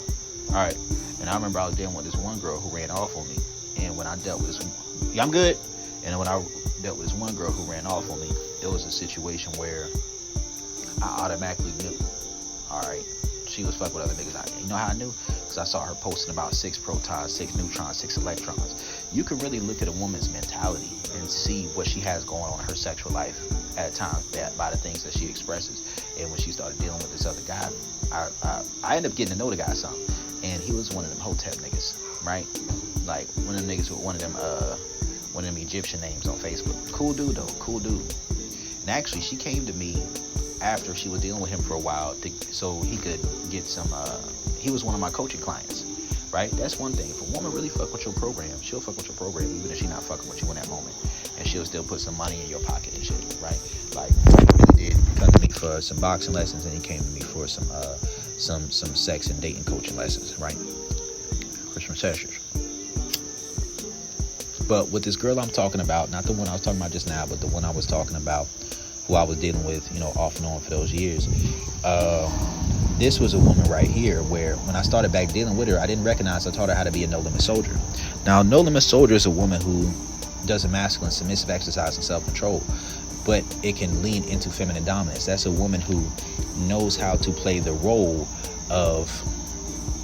All right. And I remember I was dealing with this one girl who ran off on me. And when I dealt with this, yeah, I'm good. And when I dealt with this one girl who ran off on me, it was a situation where I automatically knew, all right, she was fucking with other niggas out there. You know how I knew? Because I saw her posting about 6 protons, 6 neutrons, 6 electrons. You can really look at a woman's mentality and see what she has going on in her sexual life at times by the things that she expresses. And when she started dealing with this other guy, I ended up getting to know the guy some. And he was one of them Hotep niggas, right? Like one of them niggas with one of them Egyptian names on Facebook. Cool dude though, cool dude. And actually, she came to me after she was dealing with him for a while so he could get some, he was one of my coaching clients, right? That's one thing. If a woman really fuck with your program, she'll fuck with your program even if she's not fucking with you in that moment. And she'll still put some money in your pocket and shit, right? Like, he really did come to me for some boxing lessons, and he came to me for some sex and dating coaching lessons, right? For some sessions. But with this girl I'm talking about, not the one I was talking about just now, but the one I was talking about, who I was dealing with, off and on for those years. This was a woman right here where when I started back dealing with her, I didn't recognize I taught her how to be a no-limit soldier. Now, no-limit soldier is a woman who does a masculine submissive exercise and self-control, but it can lean into feminine dominance. That's a woman who knows how to play the role of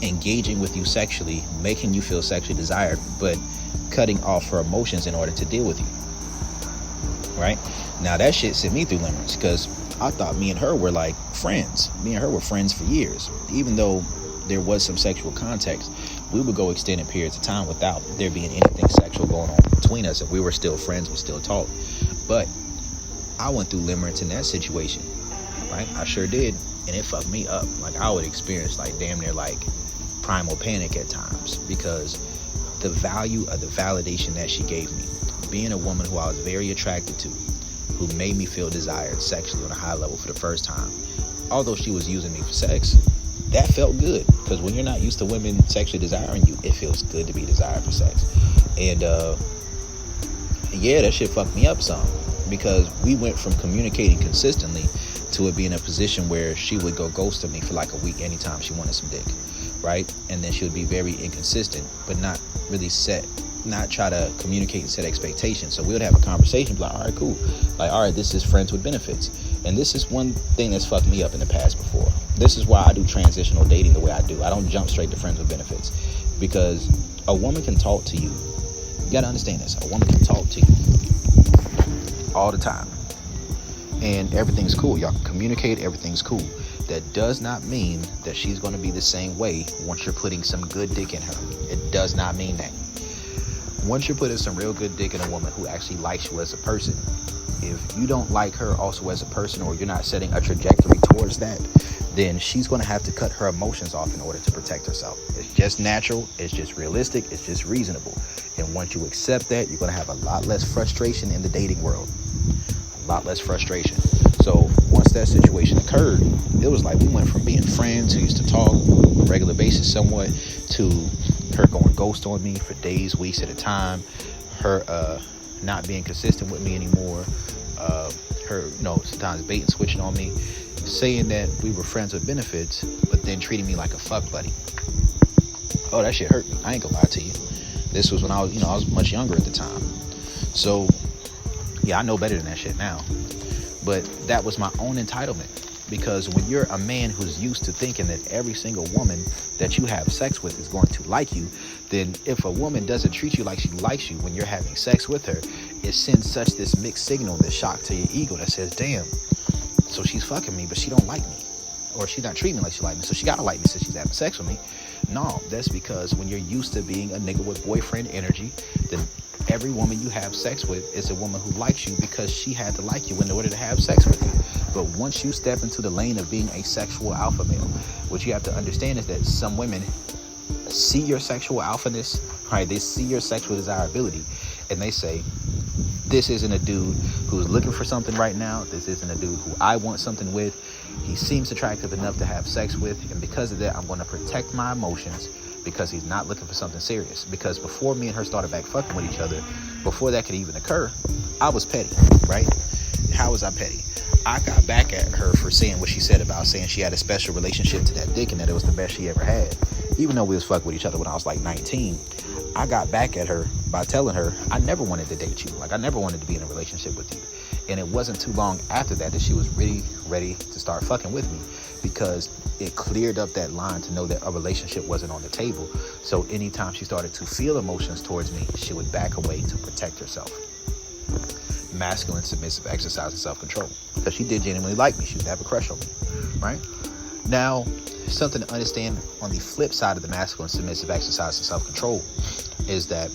engaging with you sexually, making you feel sexually desired, but cutting off her emotions in order to deal with you. Right? Now that shit sent me through limerence because I thought me and her were like friends. Me and her were friends for years. Even though there was some sexual context, we would go extended periods of time without there being anything sexual going on between us. If we were still friends, we still talked. But I went through limerence in that situation, right? I sure did. And it fucked me up. Like I would experience like damn near like primal panic at times because the value of the validation that she gave me, being a woman who I was very attracted to, who made me feel desired sexually on a high level for the first time, although she was using me for sex, that felt good. Because when you're not used to women sexually desiring you, it feels good to be desired for sex. And yeah, that shit fucked me up some, because we went from communicating consistently to it being a position where she would go ghost me for like a week anytime she wanted some dick, right? And then she would be very inconsistent, but not really not try to communicate and set expectations. So we would have a conversation, like, all right, cool. Like, all right, this is friends with benefits. And this is one thing that's fucked me up in the past before. This is why I do transitional dating the way I do. I don't jump straight to friends with benefits, because a woman can talk to you. You gotta understand this. A woman can talk to you all the time, and everything's cool. Y'all can communicate, everything's cool. That does not mean that she's going to be the same way once you're putting some good dick in her. It does not mean that. Once you're putting some real good dick in a woman who actually likes you as a person, if you don't like her also as a person, or you're not setting a trajectory towards that, then she's going to have to cut her emotions off in order to protect herself. It's just natural. It's just realistic. It's just reasonable. And once you accept that, you're going to have a lot less frustration in the dating world. A lot less frustration. So once that situation occurred, it was like we went from being friends who used to talk on a regular basis somewhat, to her going ghost on me for days, weeks at a time, her not being consistent with me anymore, her sometimes bait and switching on me, saying that we were friends with benefits, but then treating me like a fuck buddy. Oh, that shit hurt me. I ain't gonna lie to you. This was when I was, I was much younger at the time. So yeah, I know better than that shit now. But that was my own entitlement, because when you're a man who's used to thinking that every single woman that you have sex with is going to like you, then if a woman doesn't treat you like she likes you when you're having sex with her, it sends such this mixed signal, this shock to your ego that says, damn, so she's fucking me, but she don't like me. Or she's not treating me like she like me, so she gotta like me since she's having sex with me. No, that's because when you're used to being a nigga with boyfriend energy, then every woman you have sex with is a woman who likes you because she had to like you in order to have sex with you. But once you step into the lane of being a sexual alpha male, what you have to understand is that some women see your sexual alphaness, right? They see your sexual desirability, and they say, this isn't a dude who's looking for something right now. This isn't a dude who I want something with. He seems attractive enough to have sex with, and because of that, I'm going to protect my emotions, because he's not looking for something serious. Because before me and her started back fucking with each other, before that could even occur, I was petty, right? How was I petty? I got back at her for saying what she said about saying she had a special relationship to that dick and that it was the best she ever had. Even though we was fucking with each other when I was like 19, I got back at her by telling her I never wanted to date you. Like, I never wanted to be in a relationship with you. And it wasn't too long after that she was really ready to start fucking with me, because it cleared up that line to know that a relationship wasn't on the table. So anytime she started to feel emotions towards me, she would back away to protect herself. Masculine, submissive exercise and self-control. Because she did genuinely like me. She would have a crush on me, right? Now, something to understand on the flip side of the masculine, submissive exercise and self-control is that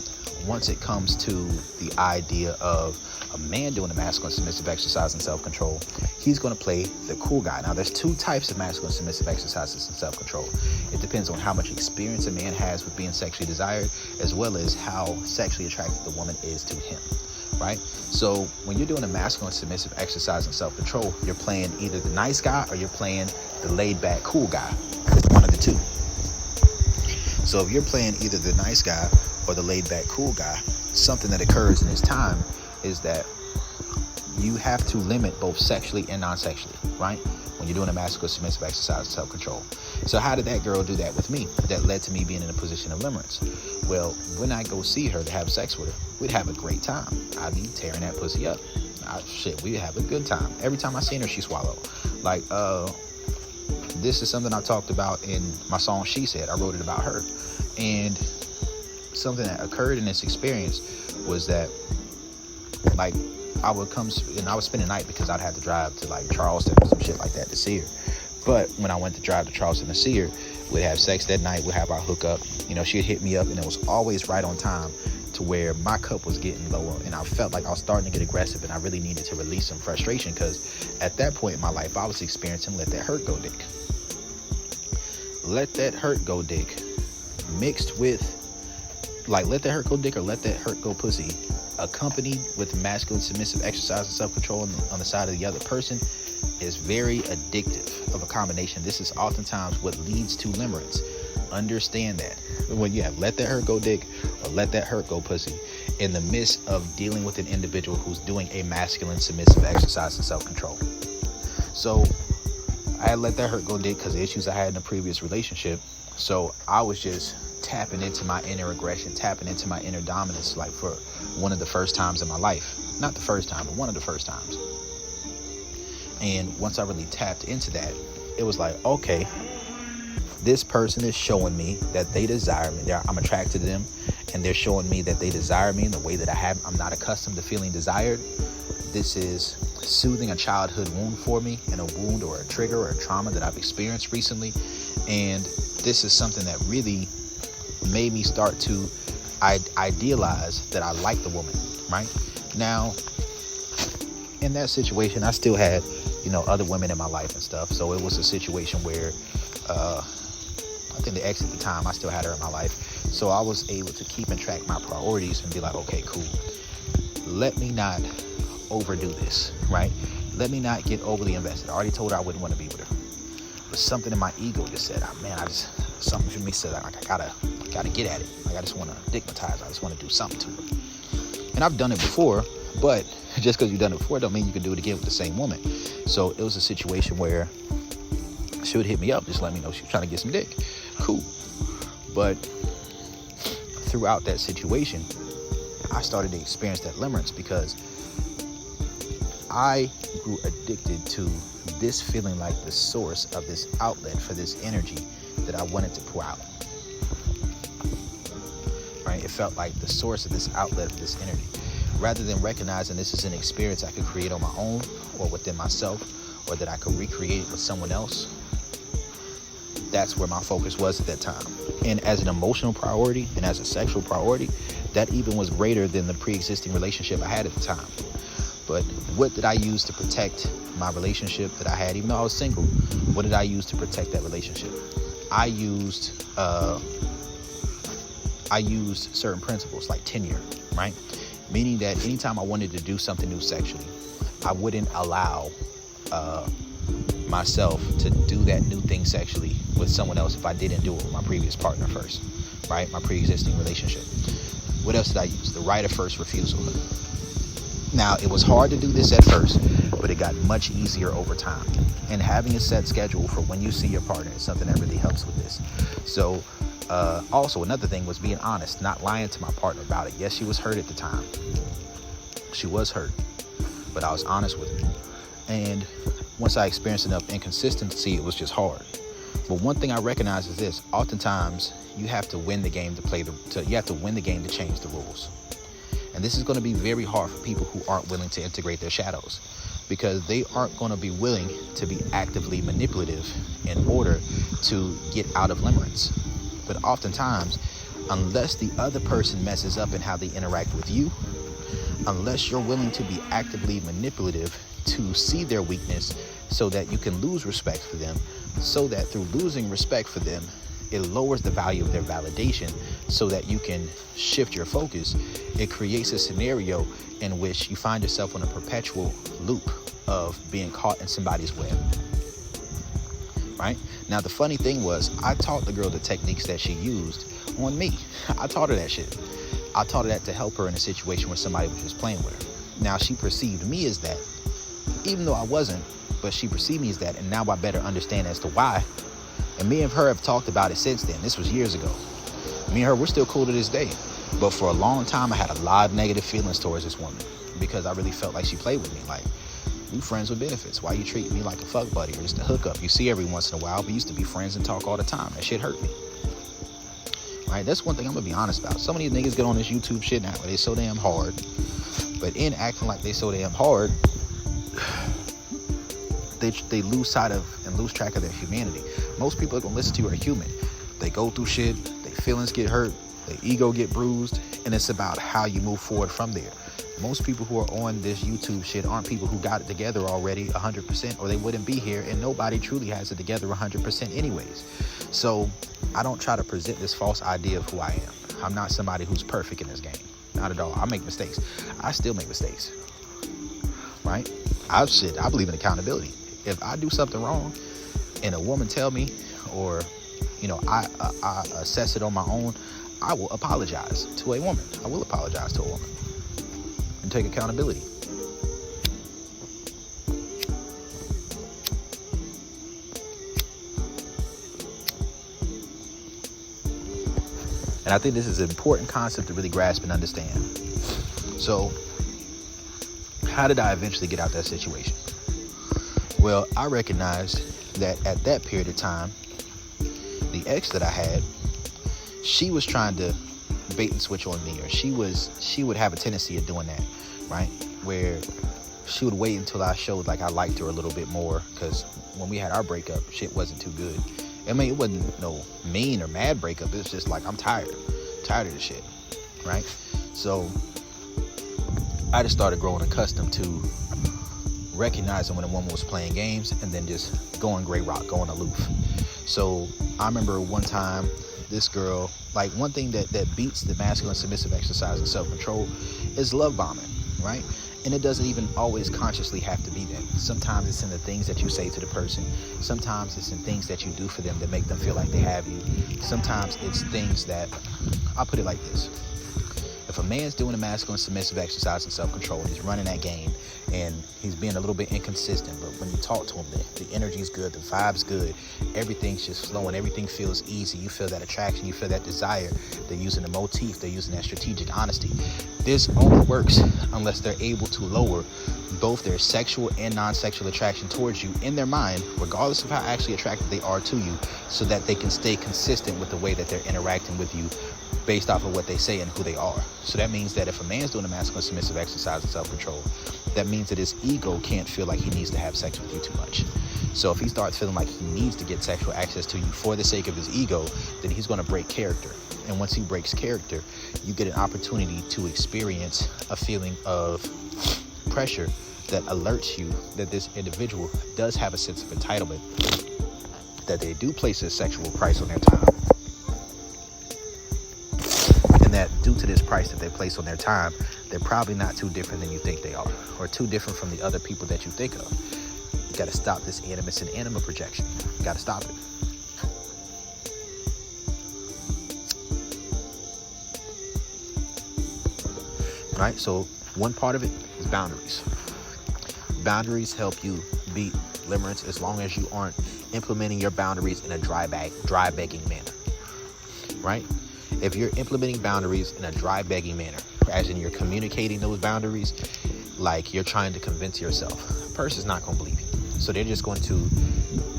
once it comes to the idea of a man doing the masculine, submissive exercise and self-control, he's going to play the cool guy. Now, there's two types of masculine, submissive exercises and self-control. It depends on how much experience a man has with being sexually desired, as well as how sexually attracted the woman is to him, right? So when you're doing a masculine, submissive exercise and self-control, you're playing either the nice guy or you're playing the laid-back cool guy. It's one of the two. So if you're playing either the nice guy or the laid-back cool guy, something that occurs in this time is that you have to limit both sexually and non-sexually, right? When you're doing a masculine, submissive exercise and self-control. So how did that girl do that with me? That led to me being in a position of limerence. Well, when I go see her to have sex with her, we'd have a great time. I'd be tearing that pussy up. We'd have a good time. Every time I seen her, she swallowed. Like, this is something I talked about in my song She Said. I wrote it about her. And something that occurred in this experience was that, like, I would spend the night because I'd have to drive to like Charleston or some shit like that to see her. But when I went to drive to Charleston to see her, we'd have sex that night, we'd have our hookup. You know, she'd hit me up and it was always right on time to where my cup was getting lower and I felt like I was starting to get aggressive and I really needed to release some frustration, because at that point in my life, I was experiencing let that hurt go dick. Let that hurt go dick mixed with like let that hurt go dick or let that hurt go pussy, accompanied with masculine, submissive exercise and self-control on the side of the other person, is very addictive of a combination. This is oftentimes what leads to limerence. Understand that when you have let that hurt go dick or let that hurt go pussy in the midst of dealing with an individual who's doing a masculine, submissive exercise and self-control. So I had let that hurt go dick because of issues I had in a previous relationship. So I was just tapping into my inner aggression, tapping into my inner dominance, like for one of the first times in my life. Not the first time, but one of the first times. And once I really tapped into that, it was like, okay, this person is showing me that they desire me. I'm attracted to them, and they're showing me that they desire me in the way that I'm not accustomed to feeling desired. This is soothing a childhood wound for me, and a wound or a trigger or a trauma that I've experienced recently. And this is something that really made me start to idealize that I like the woman, right? Now, in that situation, I still had, other women in my life and stuff. So it was a situation where, I think the ex at the time, I still had her in my life. So I was able to keep and track my priorities and be like, okay, cool. Let me not overdo this, right? Let me not get overly invested. I already told her I wouldn't want to be with her. But something in my ego just said, something for me said, like, I gotta get at it. Like, I just want to digmatize her. I just want to do something to her. And I've done it before, but just because you've done it before don't mean you can do it again with the same woman. So it was a situation where she would hit me up, just let me know she was trying to get some dick. Cool. But throughout that situation, I started to experience that limerence because I grew addicted to this feeling like the source of this outlet for this energy that I wanted to pour out. Right? It felt like the source of this outlet of this energy. Rather than recognizing this is an experience I could create on my own or within myself, or that I could recreate with someone else, that's where my focus was at that time. And as an emotional priority and as a sexual priority, that even was greater than the pre-existing relationship I had at the time. But what did I use to protect my relationship that I had, even though I was single? What did I use to protect that relationship? I used certain principles like tenure, right? Meaning that anytime I wanted to do something new sexually, I wouldn't allow myself to do that new thing sexually with someone else if I didn't do it with my previous partner first, right? My pre-existing relationship. What else did I use? The right of first refusal. Now, it was hard to do this at first, but it got much easier over time. And having a set schedule for when you see your partner is something that really helps with this. So, also another thing was being honest, not lying to my partner about it. Yes, she was hurt at the time. She was hurt. but I was honest with her. And once I experienced enough inconsistency, it was just hard. But one thing I recognize is this: oftentimes you have to win the game you have to win the game to change the rules. And this is going to be very hard for people who aren't willing to integrate their shadows, because they aren't going to be willing to be actively manipulative in order to get out of limerence. But oftentimes, unless the other person messes up in how they interact with you, unless you're willing to be actively manipulative to see their weakness so that you can lose respect for them, so that through losing respect for them, it lowers the value of their validation so that you can shift your focus, it creates a scenario in which you find yourself on a perpetual loop of being caught in somebody's web. Right? Now, the funny thing was, I taught the girl the techniques that she used on me. I taught her that shit. I taught her that to help her in a situation where somebody was just playing with her. Now, she perceived me as that, even though I wasn't, but she perceived me as that, and now I better understand as to why. And me and her have talked about it since then. This was years ago. Me and her, we're still cool to this day. But for a long time, I had a lot of negative feelings towards this woman because I really felt like she played with me. Like, we friends with benefits. Why you treat me like a fuck buddy or just a hookup? You see every once in a while, but used to be friends and talk all the time. That shit hurt me. Right? That's one thing I'm going to be honest about. Some of these niggas get on this YouTube shit now where they so damn hard. But in acting like they so damn hard, they lose sight of and lose track of their humanity. Most people that gonna listen to you are human. They go through shit, their feelings get hurt, their ego get bruised, and it's about how you move forward from there. Most people who are on this YouTube shit aren't people who got it together already 100%, or they wouldn't be here, and nobody truly has it together 100% anyways. So I don't try to present this false idea of who I am. I'm not somebody who's perfect in this game. Not at all. I make mistakes. I still make mistakes. Right? I believe in accountability. If I do something wrong and a woman tell me, or, I assess it on my own, I will apologize to a woman. I will apologize to a woman and take accountability. And I think this is an important concept to really grasp and understand. So, how did I eventually get out that situation? Well, I recognized that at that period of time, the ex that I had, she was trying to bait and switch on me, or she would have a tendency of doing that, right? Where she would wait until I showed like I liked her a little bit more, because when we had our breakup, shit wasn't too good. I mean, it wasn't no mean or mad breakup. It's just like, I'm tired of this shit, right? So I just started growing accustomed to recognizing when a woman was playing games and then just going gray rock, going aloof. So I remember one time, this girl, like, one thing that beats the masculine submissive exercise and self-control is love bombing, right? And it doesn't even always consciously have to be that. Sometimes it's in the things that you say to the person. Sometimes it's in things that you do for them that make them feel like they have you. Sometimes it's things that, I'll put it like this. If a man's doing a masculine submissive exercise and self-control, and he's running that game, and he's being a little bit inconsistent, but when you talk to him, the energy's good, the vibe's good, everything's just flowing, everything feels easy, you feel that attraction, you feel that desire, they're using the motif, they're using that strategic honesty. This only works unless they're able to lower both their sexual and non-sexual attraction towards you in their mind, regardless of how actually attracted they are to you, so that they can stay consistent with the way that they're interacting with you based off of what they say and who they are. So that means that if a man's doing a masculine submissive exercise and self-control, that means that his ego can't feel like he needs to have sex with you too much. So if he starts feeling like he needs to get sexual access to you for the sake of his ego, then he's going to break character. And once he breaks character, you get an opportunity to experience a feeling of pressure that alerts you that this individual does have a sense of entitlement, that they do place a sexual price on their time, and that due to this price that they place on their time, they're probably not too different than you think they are, or too different from the other people that you think of. You got to stop this animus and anima projection. You got to stop it. Right? So one part of it is boundaries. Boundaries help you beat limerence as long as you aren't implementing your boundaries in a dry begging manner. Right? If you're implementing boundaries in a dry begging manner, as in you're communicating those boundaries, like you're trying to convince yourself, a person's not going to believe you. So they're just going to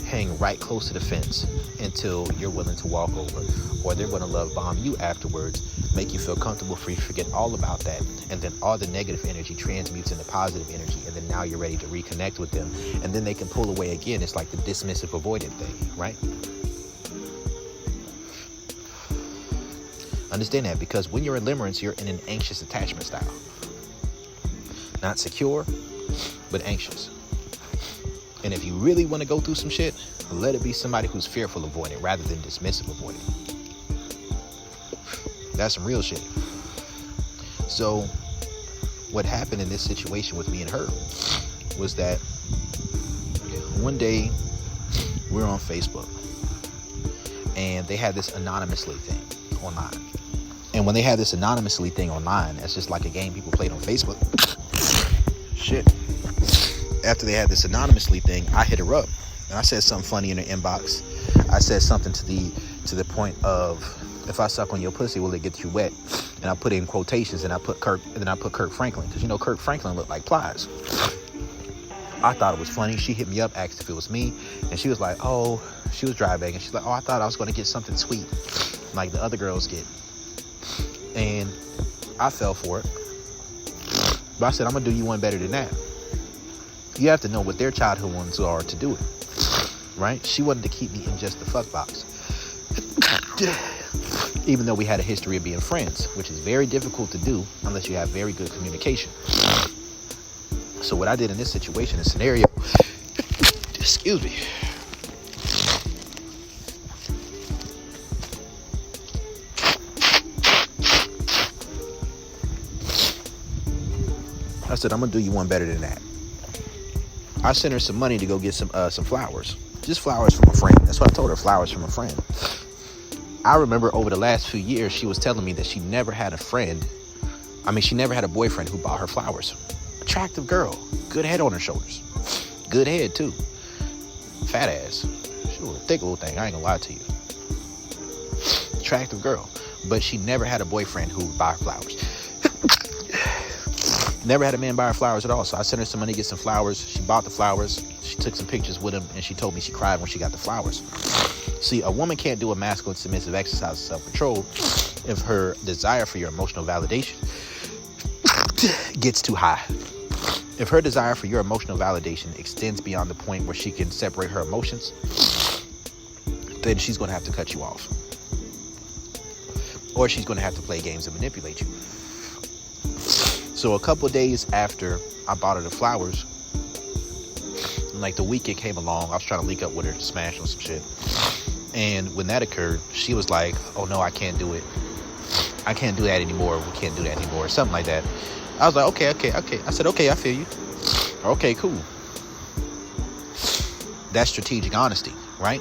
hang right close to the fence until you're willing to walk over, or they're going to love bomb you afterwards, make you feel comfortable for you to forget all about that, and then all the negative energy transmutes into positive energy, and then now you're ready to reconnect with them, and then they can pull away again. It's like the dismissive avoidant thing, right? Understand that, because when you're in limerence, you're in an anxious attachment style. Not secure, but anxious. And if you really want to go through some shit, let it be somebody who's fearful avoidant rather than dismissive avoidant. That's some real shit. So what happened in this situation with me and her was that one day we were on Facebook and they had this anonymously thing online. And when they had this anonymously thing online, that's just like a game people played on Facebook. Shit. After they had this anonymously thing, I hit her up and I said something funny in her inbox. I said something to the point of, if I suck on your pussy, will it get you wet? And I put in quotations, and I put Kirk Franklin, because you know Kirk Franklin looked like Plies. I thought it was funny. She hit me up, asked if it was me, and she was like, oh, she was dry bagging. She's like, oh, I thought I was going to get something sweet like the other girls get. And I fell for it. But I said, I'm going to do you one better than that. You have to know what their childhood ones are to do it, right? She wanted to keep me in just the fuck box. Even though we had a history of being friends, which is very difficult to do unless you have very good communication. So what I did in this situation, this scenario, excuse me. I said, I'm gonna do you one better than that. I sent her some money to go get some flowers. Just flowers from a friend. That's what I told her, flowers from a friend. I remember over the last few years, she was telling me that she never had a friend. I mean, she never had a boyfriend who bought her flowers. Attractive girl. Good head on her shoulders. Good head, too. Fat ass. She was a thick little thing. I ain't gonna lie to you. Attractive girl. But she never had a boyfriend who would buy her flowers. Never had a man buy her flowers at all. So I sent her some money to get some flowers. She bought the flowers. She took some pictures with him, and she told me she cried when she got the flowers. See, a woman can't do a masculine submissive exercise of self-control if her desire for your emotional validation gets too high. If her desire for your emotional validation extends beyond the point where she can separate her emotions, then she's going to have to cut you off. Or she's going to have to play games and manipulate you. So a couple of days after I bought her the flowers, like the week it came along, I was trying to link up with her to smash on some shit. And when that occurred, she was like, oh no, I can't do it. I can't do that anymore. We can't do that anymore. Something like that. I was like, okay. I said, okay, I feel you. Okay, cool. That's strategic honesty, right?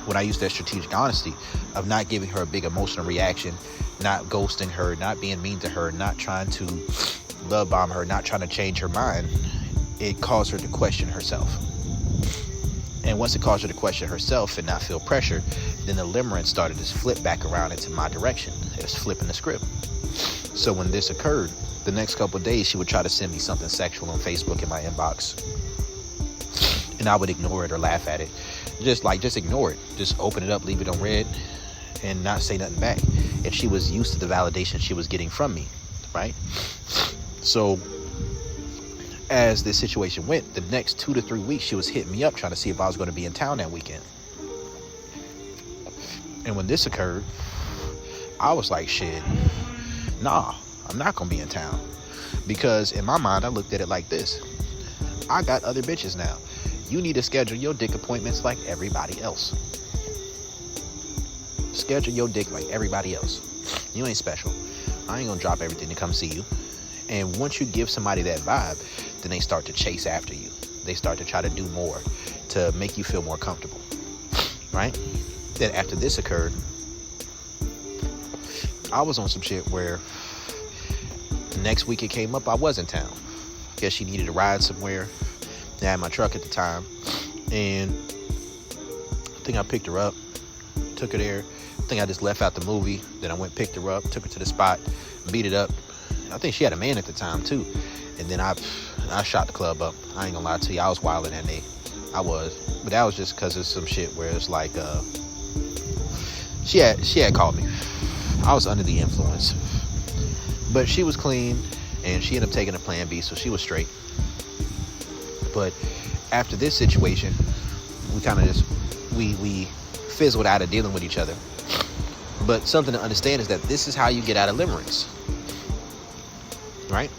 When I use that strategic honesty of not giving her a big emotional reaction, not ghosting her, not being mean to her, not trying to love bomb her, not trying to change her mind, it caused her to question herself. And once it caused her to question herself and not feel pressure, then the limerence started to flip back around into my direction. It was flipping the script. So when this occurred, the next couple of days, she would try to send me something sexual on Facebook in my inbox. And I would ignore it or laugh at it. Just ignore it. Just open it up, leave it on red, and not say nothing back. If she was used to the validation she was getting from me, right? So as this situation went, the next 2 to 3 weeks, she was hitting me up trying to see if I was going to be in town that weekend. And when this occurred, I was like, shit, nah, I'm not going to be in town. Because in my mind, I looked at it like this. I got other bitches now. You need to schedule your dick appointments like everybody else. Schedule your dick like everybody else. You ain't special. I ain't gonna drop everything to come see you. And once you give somebody that vibe, then they start to chase after you. They start to try to do more to make you feel more comfortable, right? Then after this occurred, I was on some shit where the next week it came up, I was in town. Guess she needed a ride somewhere. I had my truck at the time, and I think I picked her up, took her there. I think I just left out the movie. Then I went, picked her up, took her to the spot, beat it up, I think she had a man at the time too. And then I shot the club up. I ain't gonna lie to you, I was wilding that day. I was, but that was just because of some shit where it's like, she had called me. I was under the influence, but she was clean, and she ended up taking a Plan B, so she was straight. But after this situation, we kind of just we fizzled out of dealing with each other. But something to understand is that this is how you get out of limerence, right?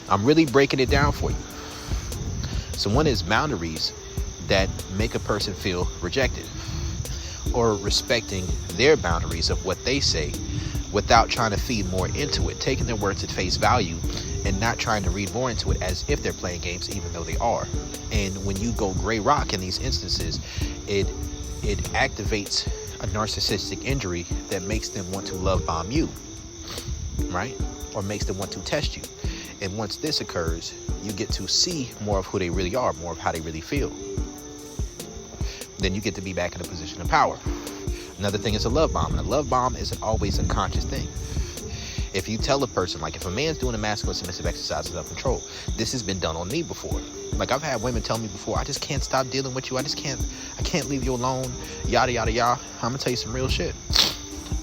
I'm really breaking it down for you. So one is boundaries that make a person feel rejected, or respecting their boundaries of what they say without trying to feed more into it, taking their words at face value and not trying to read more into it as if they're playing games, even though they are. And when you go gray rock in these instances, it activates a narcissistic injury that makes them want to love bomb you, right? Or makes them want to test you. And once this occurs, you get to see more of who they really are, more of how they really feel. Then you get to be back in a position of power. Another thing is a love bomb. And a love bomb isn't always a conscious thing. If you tell a person, like if a man's doing a masculine submissive exercise of self-control, this has been done on me before. Like I've had women tell me before, I just can't stop dealing with you. I can't leave you alone. Yada, yada, yada. I'm gonna tell you some real shit.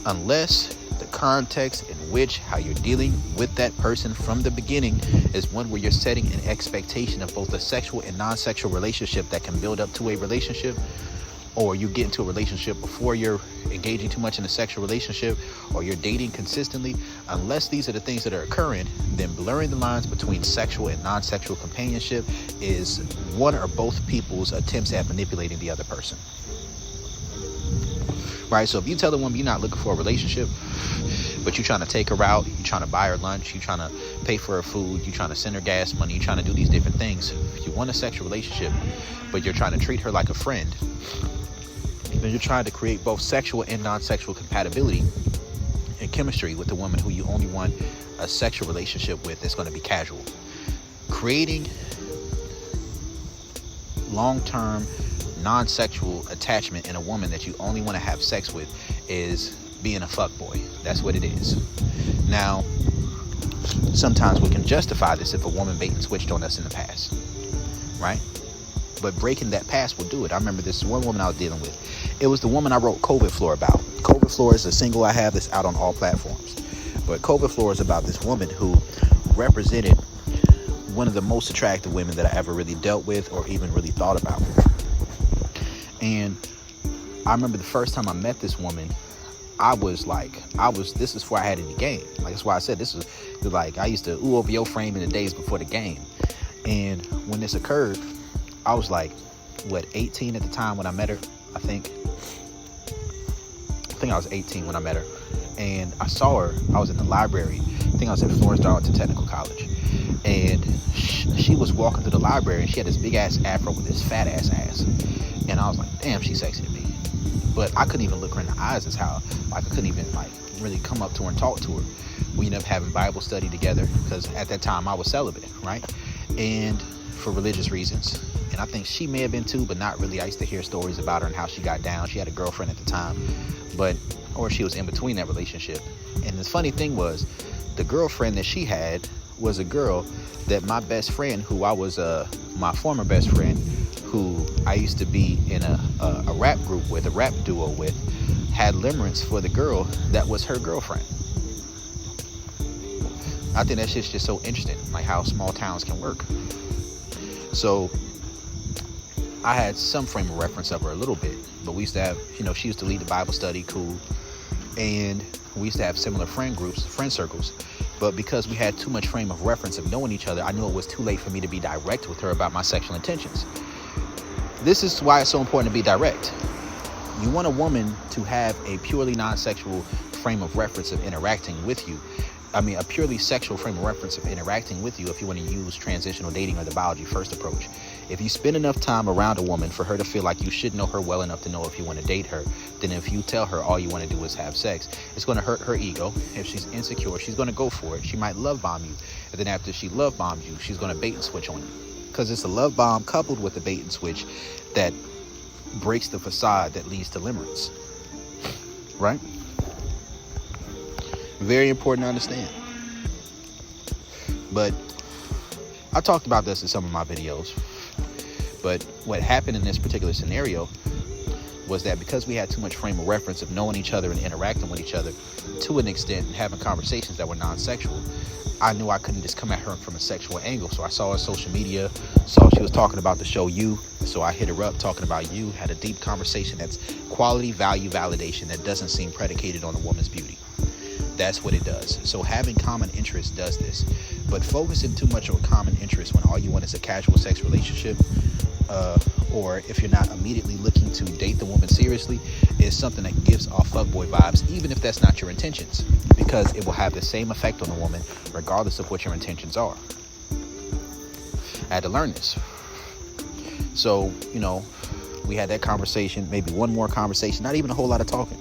Unless the context in which how you're dealing with that person from the beginning is one where you're setting an expectation of both a sexual and non-sexual relationship that can build up to a relationship, or you get into a relationship before you're engaging too much in a sexual relationship, or you're dating consistently, unless these are the things that are occurring, then blurring the lines between sexual and non-sexual companionship is one or both people's attempts at manipulating the other person. Right? So if you tell the woman you're not looking for a relationship, but you're trying to take her out, you're trying to buy her lunch, you're trying to pay for her food, you're trying to send her gas money, you're trying to do these different things, you want a sexual relationship, but you're trying to treat her like a friend, then you're trying to create both sexual and non-sexual compatibility and chemistry with the woman who you only want a sexual relationship with that's going to be casual. Creating long-term non-sexual attachment in a woman that you only want to have sex with is being a fuckboy. That's what it is. Now, sometimes we can justify this if a woman bait and switched on us in the past, right? But breaking that past will do it. I remember this one woman I was dealing with. It was the woman I wrote COVID Floor about. COVID Floor is a single I have that's out on all platforms. But COVID Floor is about this woman who represented one of the most attractive women that I ever really dealt with or even really thought about. And I remember the first time I met this woman, this is before I had any game. Like, that's why I said this was like, I used to ooh over your frame in the days before the game. And when this occurred, I was like, 18 at the time when I met her, I think I was 18 when I met her. And I saw her, I was in the library. I think I was at Florence Darlington Technical College. And she was walking through the library and she had this big ass afro with this fat ass. And I was like, damn, she's sexy to me. But I couldn't even look her in the eyes. That's how, like, I couldn't even really come up to her and talk to her. We ended up having Bible study together because at that time I was celibate, right? And for religious reasons. And I think she may have been too, but not really. I used to hear stories about her and how she got down. She had a girlfriend at the time, or she was in between that relationship. And the funny thing was, the girlfriend that she had was a girl that my best friend, who I was my former best friend, who I used to be in a rap group with, a rap duo with, had limerence for the girl that was her girlfriend. I think that shit's just so interesting, like how small towns can work. So I had some frame of reference of her a little bit, but we used to have, she used to lead the Bible study, cool. And we used to have similar friend circles. But because we had too much frame of reference of knowing each other, I knew it was too late for me to be direct with her about my sexual intentions. This is why it's so important to be direct. You want a woman to have a purely non-sexual frame of reference of interacting with you. A purely sexual frame of reference of interacting with you if you want to use transitional dating or the biology first approach. If you spend enough time around a woman for her to feel like you should know her well enough to know if you want to date her, then if you tell her all you want to do is have sex, it's going to hurt her ego. If she's insecure, she's going to go for it. She might love bomb you. And then after she love bombs you, she's going to bait and switch on you. Because it's a love bomb coupled with the bait and switch that breaks the facade that leads to limerence. Right? Very important to understand. But I talked about this in some of my videos. But what happened in this particular scenario was that because we had too much frame of reference of knowing each other and interacting with each other to an extent and having conversations that were non-sexual, I knew I couldn't just come at her from a sexual angle. So I saw her social media, saw she was talking about the show You. So I hit her up talking about You, had a deep conversation that's quality, value, validation that doesn't seem predicated on a woman's beauty. That's what it does. So having common interests does this. But focusing too much on common interests when all you want is a casual sex relationship, or if you're not immediately looking to date the woman seriously, is something that gives off fuckboy vibes, even if that's not your intentions, because it will have the same effect on the woman regardless of what your intentions are. I had to learn this. So, we had that conversation, maybe one more conversation, not even a whole lot of talking.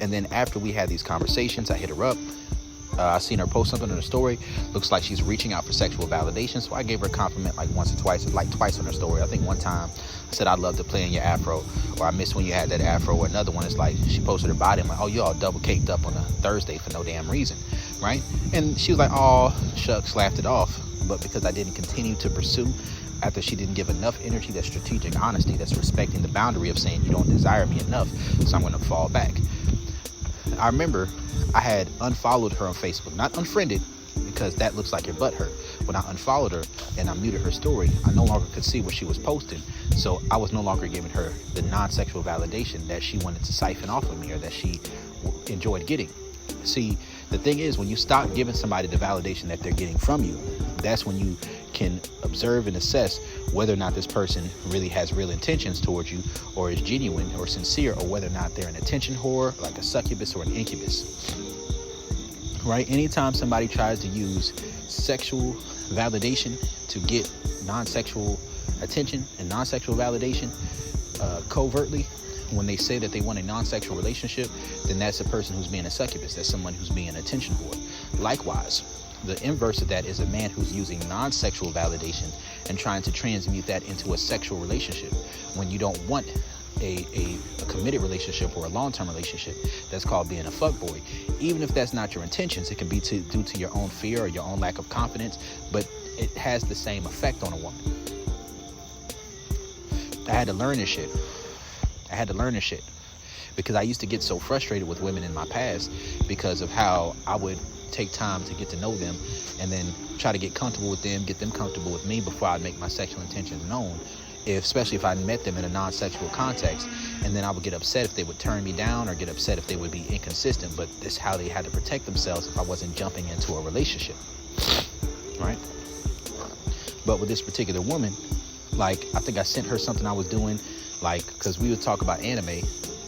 And then after we had these conversations, I hit her up. I seen her post something in her story. Looks like she's reaching out for sexual validation. So I gave her a compliment like once or twice, like twice on her story. I think one time I said, I'd love to play in your afro, or I miss when you had that afro. Or another one is like, she posted her body. I'm like, oh, you all double caked up on a Thursday for no damn reason, right? And she was like, oh, shucks, laughed it off. But because I didn't continue to pursue, after she didn't give enough energy, that's strategic honesty, that's respecting the boundary of saying you don't desire me enough, so I'm going to fall back. I remember I had unfollowed her on Facebook, not unfriended, because that looks like your butt hurt. When I unfollowed her and I muted her story, I no longer could see what she was posting. So I was no longer giving her the non-sexual validation that she wanted to siphon off of me, or that she enjoyed getting. See, the thing is, when you stop giving somebody the validation that they're getting from you, that's when you can observe and assess whether or not this person really has real intentions towards you, or is genuine or sincere, or whether or not they're an attention whore, like a succubus or an incubus. Right? Anytime somebody tries to use sexual validation to get non-sexual attention and non-sexual validation covertly, when they say that they want a non-sexual relationship, then that's a person who's being a succubus. That's someone who's being an attention whore. Likewise, the inverse of that is a man who's using non-sexual validation and trying to transmute that into a sexual relationship when you don't want a committed relationship or a long-term relationship. That's called being a fuckboy. Even if that's not your intentions, it can be due to your own fear or your own lack of confidence, but it has the same effect on a woman. I had to learn this shit. Because I used to get so frustrated with women in my past because of how I would take time to get to know them and then try to get comfortable with them, get them comfortable with me before I'd make my sexual intentions known, especially if I met them in a non-sexual context. And then I would get upset if they would turn me down, or get upset if they would be inconsistent, but that's how they had to protect themselves if I wasn't jumping into a relationship, right? But with this particular woman, like, I think I sent her something I was doing, like, because we would talk about anime.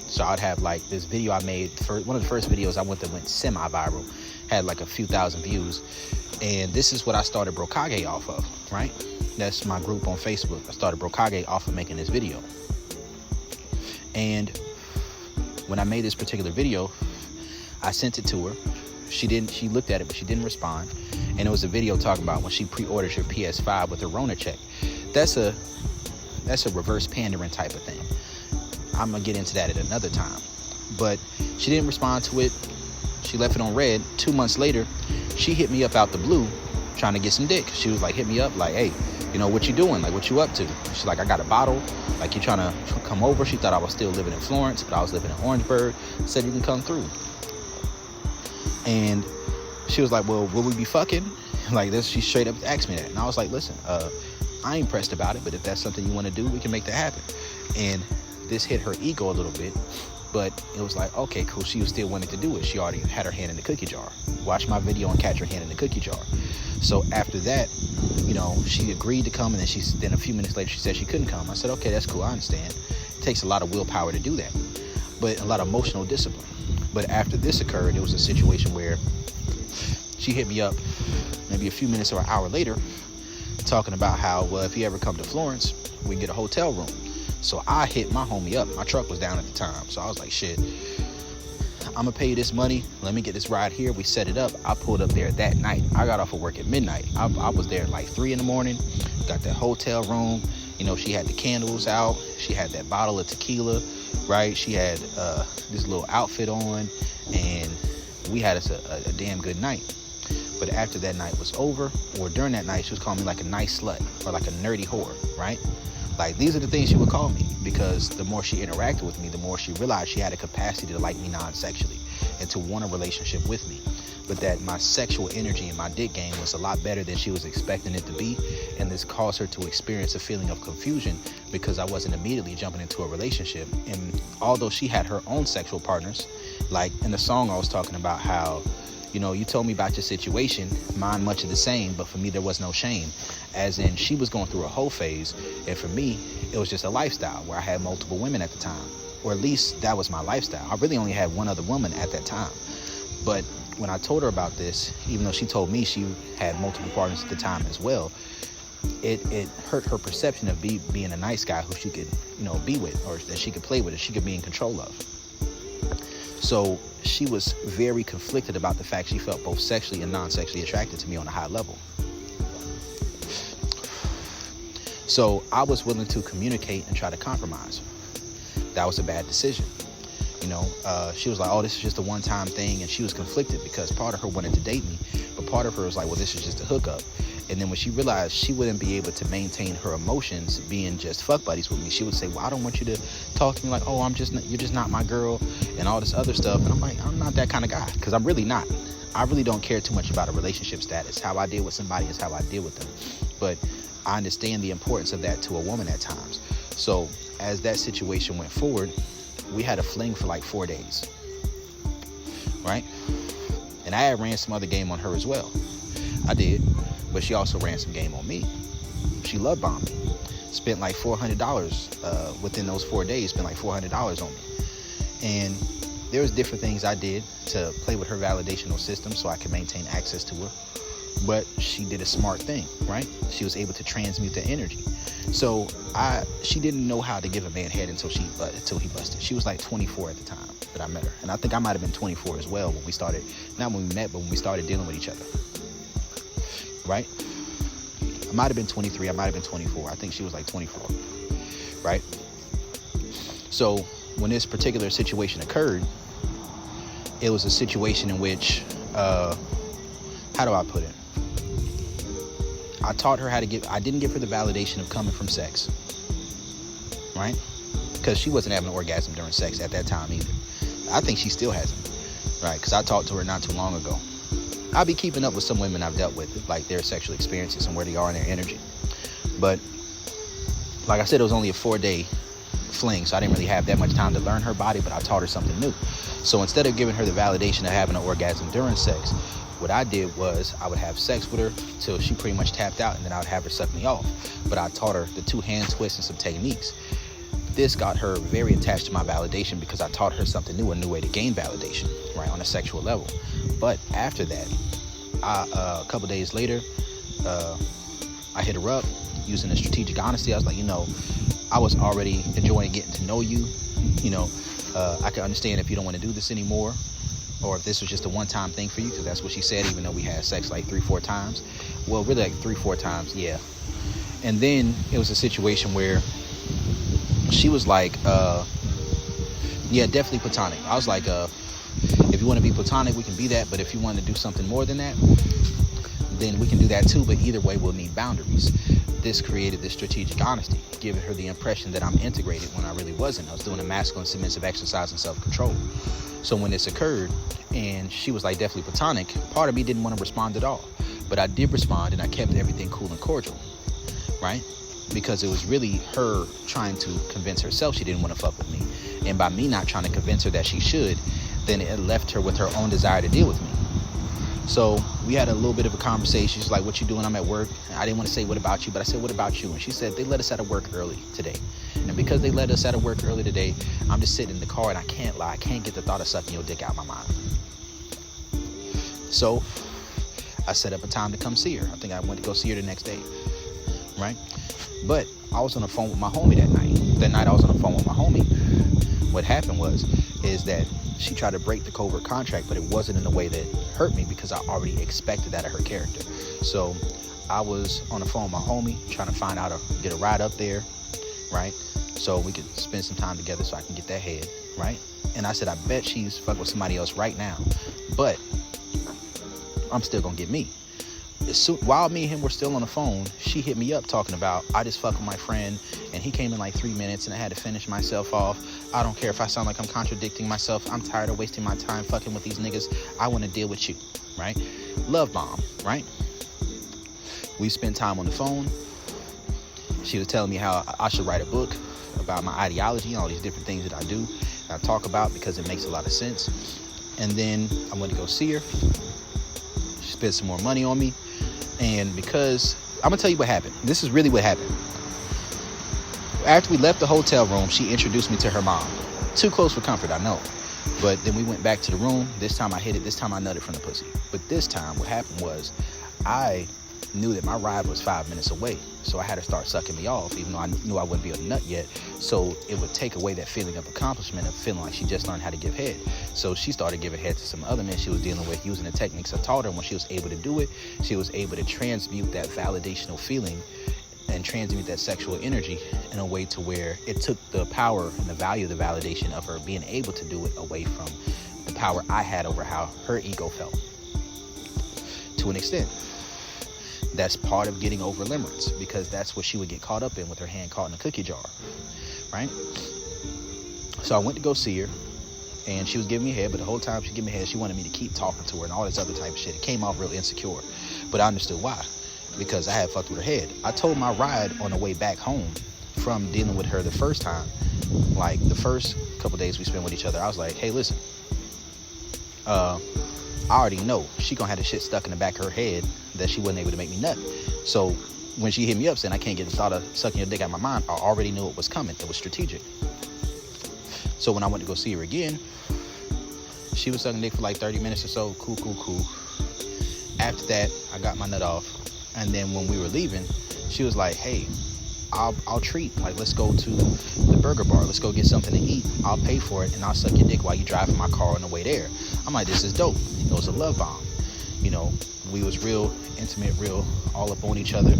So I'd have like this video I made for one of the first videos that went semi-viral, had like a few thousand views. And this is what I started Brokage off of, right? That's my group on Facebook. I started Brokage off of making this video. And when I made this particular video, I sent it to her. She looked at it, but she didn't respond. And it was a video talking about when she pre-ordered her PS5 with her Rona check. That's a reverse pandering type of thing. I'm gonna get into that at another time. But she didn't respond to it. She left it on red. 2 months later, she hit me up out the blue trying to get some dick. She was like, hit me up like, hey, what you doing? Like, what you up to? She's like, I got a bottle. Like, you trying to come over? She thought I was still living in Florence, but I was living in Orangeburg. Said you can come through. And she was like, well, will we be fucking? Like this, she straight up asked me that. And I was like, listen, I ain't pressed about it, but if that's something you want to do, we can make that happen. And this hit her ego a little bit, but it was like, okay, cool. She was still wanting to do it. She already had her hand in the cookie jar. Watch my video and catch her hand in the cookie jar. So after that, she agreed to come, and then a few minutes later, she said she couldn't come. I said, okay, that's cool. I understand. It takes a lot of willpower to do that, but a lot of emotional discipline. But after this occurred, it was a situation where she hit me up maybe a few minutes or an hour later, talking about how, well, if you ever come to Florence, we can get a hotel room. So I hit my homie up. My truck was down at the time. So I was like, shit, I'm gonna pay you this money. Let me get this ride here. We set it up. I pulled up there that night. I got off of work at midnight. I was there at like 3 in the morning. Got that hotel room. She had the candles out. She had that bottle of tequila, right? She had this little outfit on, and we had us a damn good night. But after that night was over, or during that night, she was calling me like a nice slut or like a nerdy whore, right? Like, these are the things she would call me, because the more she interacted with me, the more she realized she had a capacity to like me non-sexually and to want a relationship with me. But that my sexual energy and my dick game was a lot better than she was expecting it to be. And this caused her to experience a feeling of confusion because I wasn't immediately jumping into a relationship. And although she had her own sexual partners, like in the song I was talking about how, you know, you told me about your situation, mine much of the same, but for me there was no shame. As in, she was going through a whole phase, and for me, it was just a lifestyle where I had multiple women at the time. Or at least that was my lifestyle. I really only had one other woman at that time. But when I told her about this, even though she told me she had multiple partners at the time as well, it hurt her perception of being a nice guy who she could, you know, be with, or that she could play with, or she could be in control of. So she was very conflicted about the fact she felt both sexually and non-sexually attracted to me on a high level. So I was willing to communicate and try to compromise. That was a bad decision. You know, she was like, oh, this is just a one-time thing. And she was conflicted because part of her wanted to date me, but part of her was like, well, this is just a hookup. And then when she realized she wouldn't be able to maintain her emotions being just fuck buddies with me, she would say, well, I don't want you to talk to me like, oh, you're just not my girl and all this other stuff. And I'm like, I'm not that kind of guy, because I'm really not. I really don't care too much about a relationship status. How I deal with somebody is how I deal with them. But I understand the importance of that to a woman at times. So as that situation went forward, we had a fling for like 4 days, right? And I had ran some other game on her as well. I did, but she also ran some game on me. She love bombed me. Spent like $400 within those 4 days, spent like $400 on me. And there was different things I did to play with her validational system so I could maintain access to her. But she did a smart thing, right? She was able to transmute the energy. So she didn't know how to give a man head until he busted. She was like 24 at the time that I met her. And I think I might have been 24 as well when we started, not when we met, but when we started dealing with each other, right? I might have been 23, I might have been 24. I think she was like 24, right? So when this particular situation occurred, it was a situation in which, how do I put it? I taught her how to I didn't give her the validation of coming from sex, right? Because she wasn't having an orgasm during sex at that time either. I think she still hasn't, right? Because I talked to her not too long ago. I'll be keeping up with some women I've dealt with, like their sexual experiences and where they are in their energy. But like I said, it was only a 4-day fling, so I didn't really have that much time to learn her body, but I taught her something new. So instead of giving her the validation of having an orgasm during sex, what I did was I would have sex with her till she pretty much tapped out, and then I would have her suck me off. But I taught her the 2-hand twists and some techniques. This got her very attached to my validation because I taught her something new, a new way to gain validation, right, on a sexual level. But after that, a couple days later, I hit her up using a strategic honesty. I was like, you know, I was already enjoying getting to know you. You know, I can understand if you don't want to do this anymore, or if this was just a one-time thing for you, because that's what she said, even though we had sex like 3-4 times. Well, really like 3-4 times, yeah. And then it was a situation where she was like, yeah, definitely platonic. I was like, if you want to be platonic, we can be that, but if you want to do something more than that, then we can do that too, but either way, we'll need boundaries. This created this strategic honesty, giving her the impression that I'm integrated when I really wasn't. I was doing a masculine submissive exercise and self-control. So when this occurred and she was like definitely platonic, part of me didn't want to respond at all. But I did respond, and I kept everything cool and cordial, right? Because it was really her trying to convince herself she didn't want to fuck with me. And by me not trying to convince her that she should, then it left her with her own desire to deal with me. So we had a little bit of a conversation. She's like, what you doing? I'm at work. I didn't want to say, what about you? But I said, what about you? And she said, they let us out of work early today. And because they let us out of work early today, I'm just sitting in the car, and I can't lie. I can't get the thought of sucking your dick out of my mind. So I set up a time to come see her. I think I went to go see her the next day, right? But I was on the phone with my homie that night. That night I was on the phone with my homie. What happened is that she tried to break the covert contract, but it wasn't in a way that hurt me because I already expected that of her character. So I was on the phone with my homie trying to find out to get a ride up there, right? So we could spend some time together so I can get that head, right? And I said, I bet she's fucking with somebody else right now. But I'm still gonna get me. While me and him were still on the phone, she hit me up talking about, I just fucked with my friend and he came in like 3 minutes and I had to finish myself off. I don't care if I sound like I'm contradicting myself. I'm tired of wasting my time fucking with these niggas. I want to deal with you, right? Love bomb, right? We spent time on the phone. She was telling me how I should write a book about my ideology and all these different things that I do, that I talk about because it makes a lot of sense. And then I went to go see her. She spent some more money on me. And because, I'm gonna tell you what happened. This is really what happened. After we left the hotel room, she introduced me to her mom. Too close for comfort, I know. But then we went back to the room. This time I hit it. This time I nutted from the pussy. But this time what happened was I knew that my ride was 5 minutes away. So I had to start sucking me off, even though I knew I wouldn't be a nut yet. So it would take away that feeling of accomplishment of feeling like she just learned how to give head. So she started giving head to some other men she was dealing with using the techniques I taught her. When she was able to do it, she was able to transmute that validational feeling and transmute that sexual energy in a way to where it took the power and the value of the validation of her being able to do it away from the power I had over how her ego felt. To an extent. That's part of getting over limerence, because that's what she would get caught up in with her hand caught in a cookie jar, right? So I went to go see her, and she was giving me head, but the whole time she gave me head, she wanted me to keep talking to her and all this other type of shit. It came off real insecure, but I understood why, because I had fucked with her head. I told my ride on the way back home from dealing with her the first time, like the first couple days we spent with each other, I was like, hey, listen, I already know she gonna have the shit stuck in the back of her head that she wasn't able to make me nut. So when she hit me up saying I can't get the thought of sucking your dick out of my mind, I already knew it was coming. It was strategic. So when I went to go see her again, she was sucking dick for like 30 minutes or so. Cool. After that, I got my nut off. And then when we were leaving, she was like, hey, I'll treat. Like, let's go to the burger bar. Let's go get something to eat. I'll pay for it, and I'll suck your dick while you drive in my car on the way there. I'm like, this is dope. It was a love bomb. You know, we was real intimate, real all up on each other.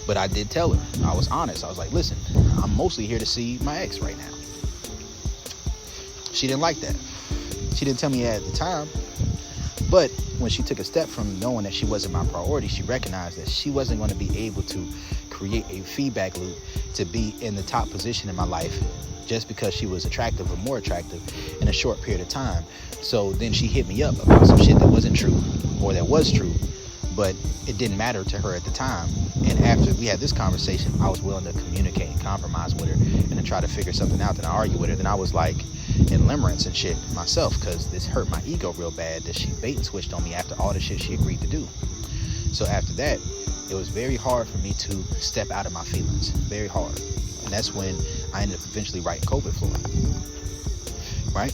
But I did tell her. I was honest. I was like, listen, I'm mostly here to see my ex right now. She didn't like that. She didn't tell me at the time. But when she took a step from knowing that she wasn't my priority, she recognized that she wasn't going to be able to create a feedback loop to be in the top position in my life just because she was attractive or more attractive in a short period of time. So then she hit me up about some shit that wasn't true, or that was true, but it didn't matter to her at the time. And after we had this conversation, I was willing to communicate and compromise with her and to try to figure something out. Then I argued with her. Then I was like in limerence and shit myself, because this hurt my ego real bad that she bait and switched on me after all the shit she agreed to do. So after that, it was very hard for me to step out of my feelings. Very hard. And that's when I ended up eventually writing COVID Floor. Right?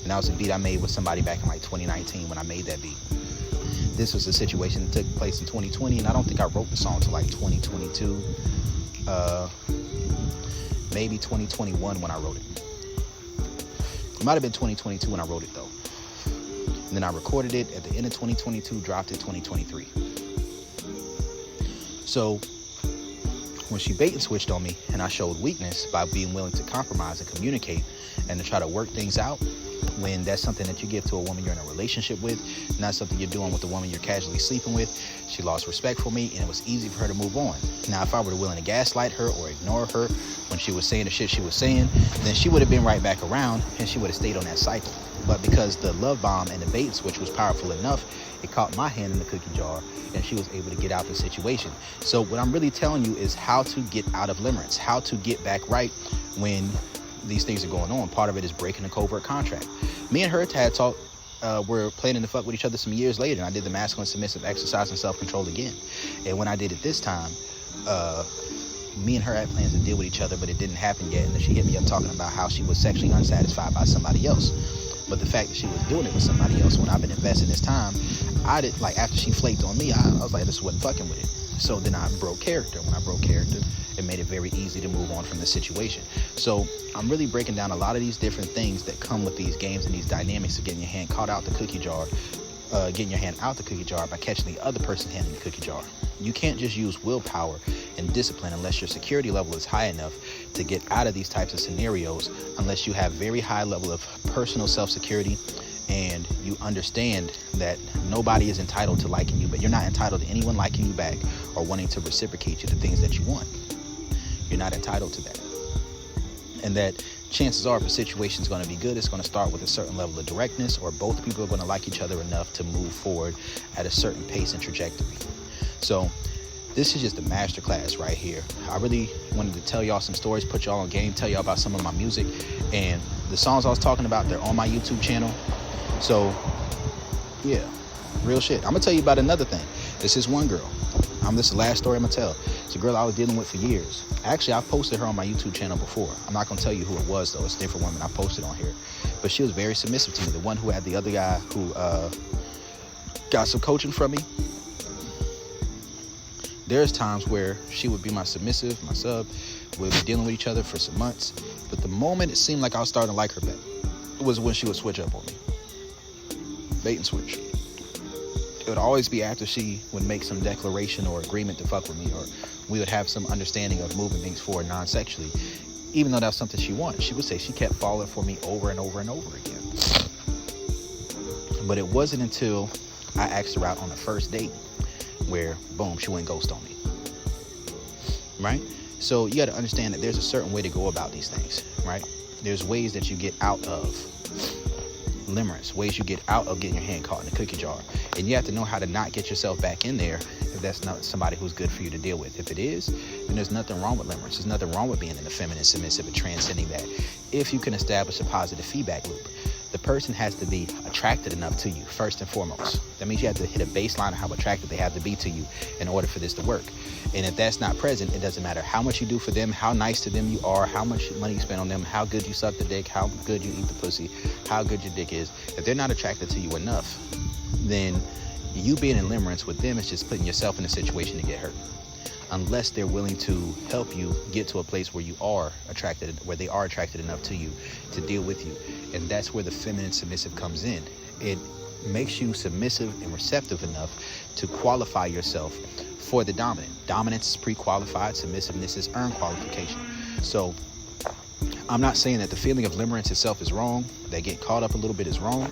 And that was a beat I made with somebody back in like 2019 when I made that beat. This was a situation that took place in 2020, and I don't think I wrote the song until like 2022. Maybe 2021 when I wrote it. It might have been 2022 when I wrote it though. And then I recorded it at the end of 2022, dropped it 2023. So when she bait and switched on me and I showed weakness by being willing to compromise and communicate and to try to work things out, when that's something that you give to a woman you're in a relationship with, not something you're doing with the woman you're casually sleeping with, she lost respect for me, and it was easy for her to move on. Now, if I were willing to gaslight her or ignore her when she was saying the shit she was saying, then she would have been right back around and she would have stayed on that cycle. But because the love bomb and the bait and switch was powerful enough, it caught my hand in the cookie jar and she was able to get out the situation. So what I'm really telling you is how to get out of limerence, how to get back right when these things are going on. Part of it is breaking a covert contract. Me and her had talked, we're planning to fuck with each other some years later, and I did the masculine submissive exercise and self-control again. And when I did it this time, me and her had plans to deal with each other, but it didn't happen yet. And then she hit me up talking about how she was sexually unsatisfied by somebody else. But the fact that she was doing it with somebody else when I've been investing this time, I did, like, after she flaked on me, I was like, this wasn't fucking with it. So then I broke character. When I broke character, it made it very easy to move on from the situation. So I'm really breaking down a lot of these different things that come with these games and these dynamics of getting your hand caught out the cookie jar, getting your hand out the cookie jar by catching the other person hand in the cookie jar. You can't just use willpower and discipline unless your security level is high enough to get out of these types of scenarios, unless you have very high level of personal self-security and you understand that nobody is entitled to liking you, but you're not entitled to anyone liking you back or wanting to reciprocate you the things that you want. You're not entitled to that. And that chances are, if a situation's going to be good, it's going to start with a certain level of directness, or both people are going to like each other enough to move forward at a certain pace and trajectory. So this is just a masterclass right here. I really wanted to tell y'all some stories, put y'all on game, tell y'all about some of my music, and the songs I was talking about, they're on my YouTube channel. So yeah, real shit. I'm gonna tell you about another thing. This is one girl. This is the last story I'm gonna tell. It's a girl I was dealing with for years. Actually, I've posted her on my YouTube channel before. I'm not gonna tell you who it was though. It's a different woman I posted on here. But she was very submissive to me. The one who had the other guy who got some coaching from me. There's times where she would be my submissive, my sub. We'd be dealing with each other for some months. But the moment it seemed like I was starting to like her back, it was when she would switch up on me. Bait and switch. It would always be after she would make some declaration or agreement to fuck with me, or we would have some understanding of moving things forward non-sexually. Even though that was something she wanted, she would say she kept falling for me over and over and over again. But it wasn't until I asked her out on the first date where, boom, she went ghost on me. Right? So you got to understand that there's a certain way to go about these things, right? There's ways that you get out of limerence, ways you get out of getting your hand caught in the cookie jar. And you have to know how to not get yourself back in there if that's not somebody who's good for you to deal with. If it is, then there's nothing wrong with limerence. There's nothing wrong with being in the feminine, submissive, and transcending that. If you can establish a positive feedback loop, the person has to be attracted enough to you, first and foremost. That means you have to hit a baseline of how attracted they have to be to you in order for this to work. And if that's not present, it doesn't matter how much you do for them, how nice to them you are, how much money you spend on them, how good you suck the dick, how good you eat the pussy, how good your dick is. If they're not attracted to you enough, then you being in limerence with them is just putting yourself in a situation to get hurt. Unless they're willing to help you get to a place where you are attracted, where they are attracted enough to you to deal with you. And that's where the feminine submissive comes in. It makes you submissive and receptive enough to qualify yourself for the dominant. Dominance is pre-qualified, submissiveness is earned qualification. So I'm not saying that the feeling of limerence itself is wrong, that getting caught up a little bit is wrong.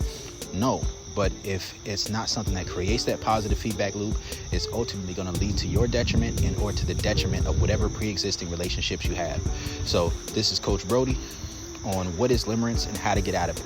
No. But if it's not something that creates that positive feedback loop, it's ultimately going to lead to your detriment and or to the detriment of whatever pre-existing relationships you have. So this is Coach Brody on what is limerence and how to get out of it.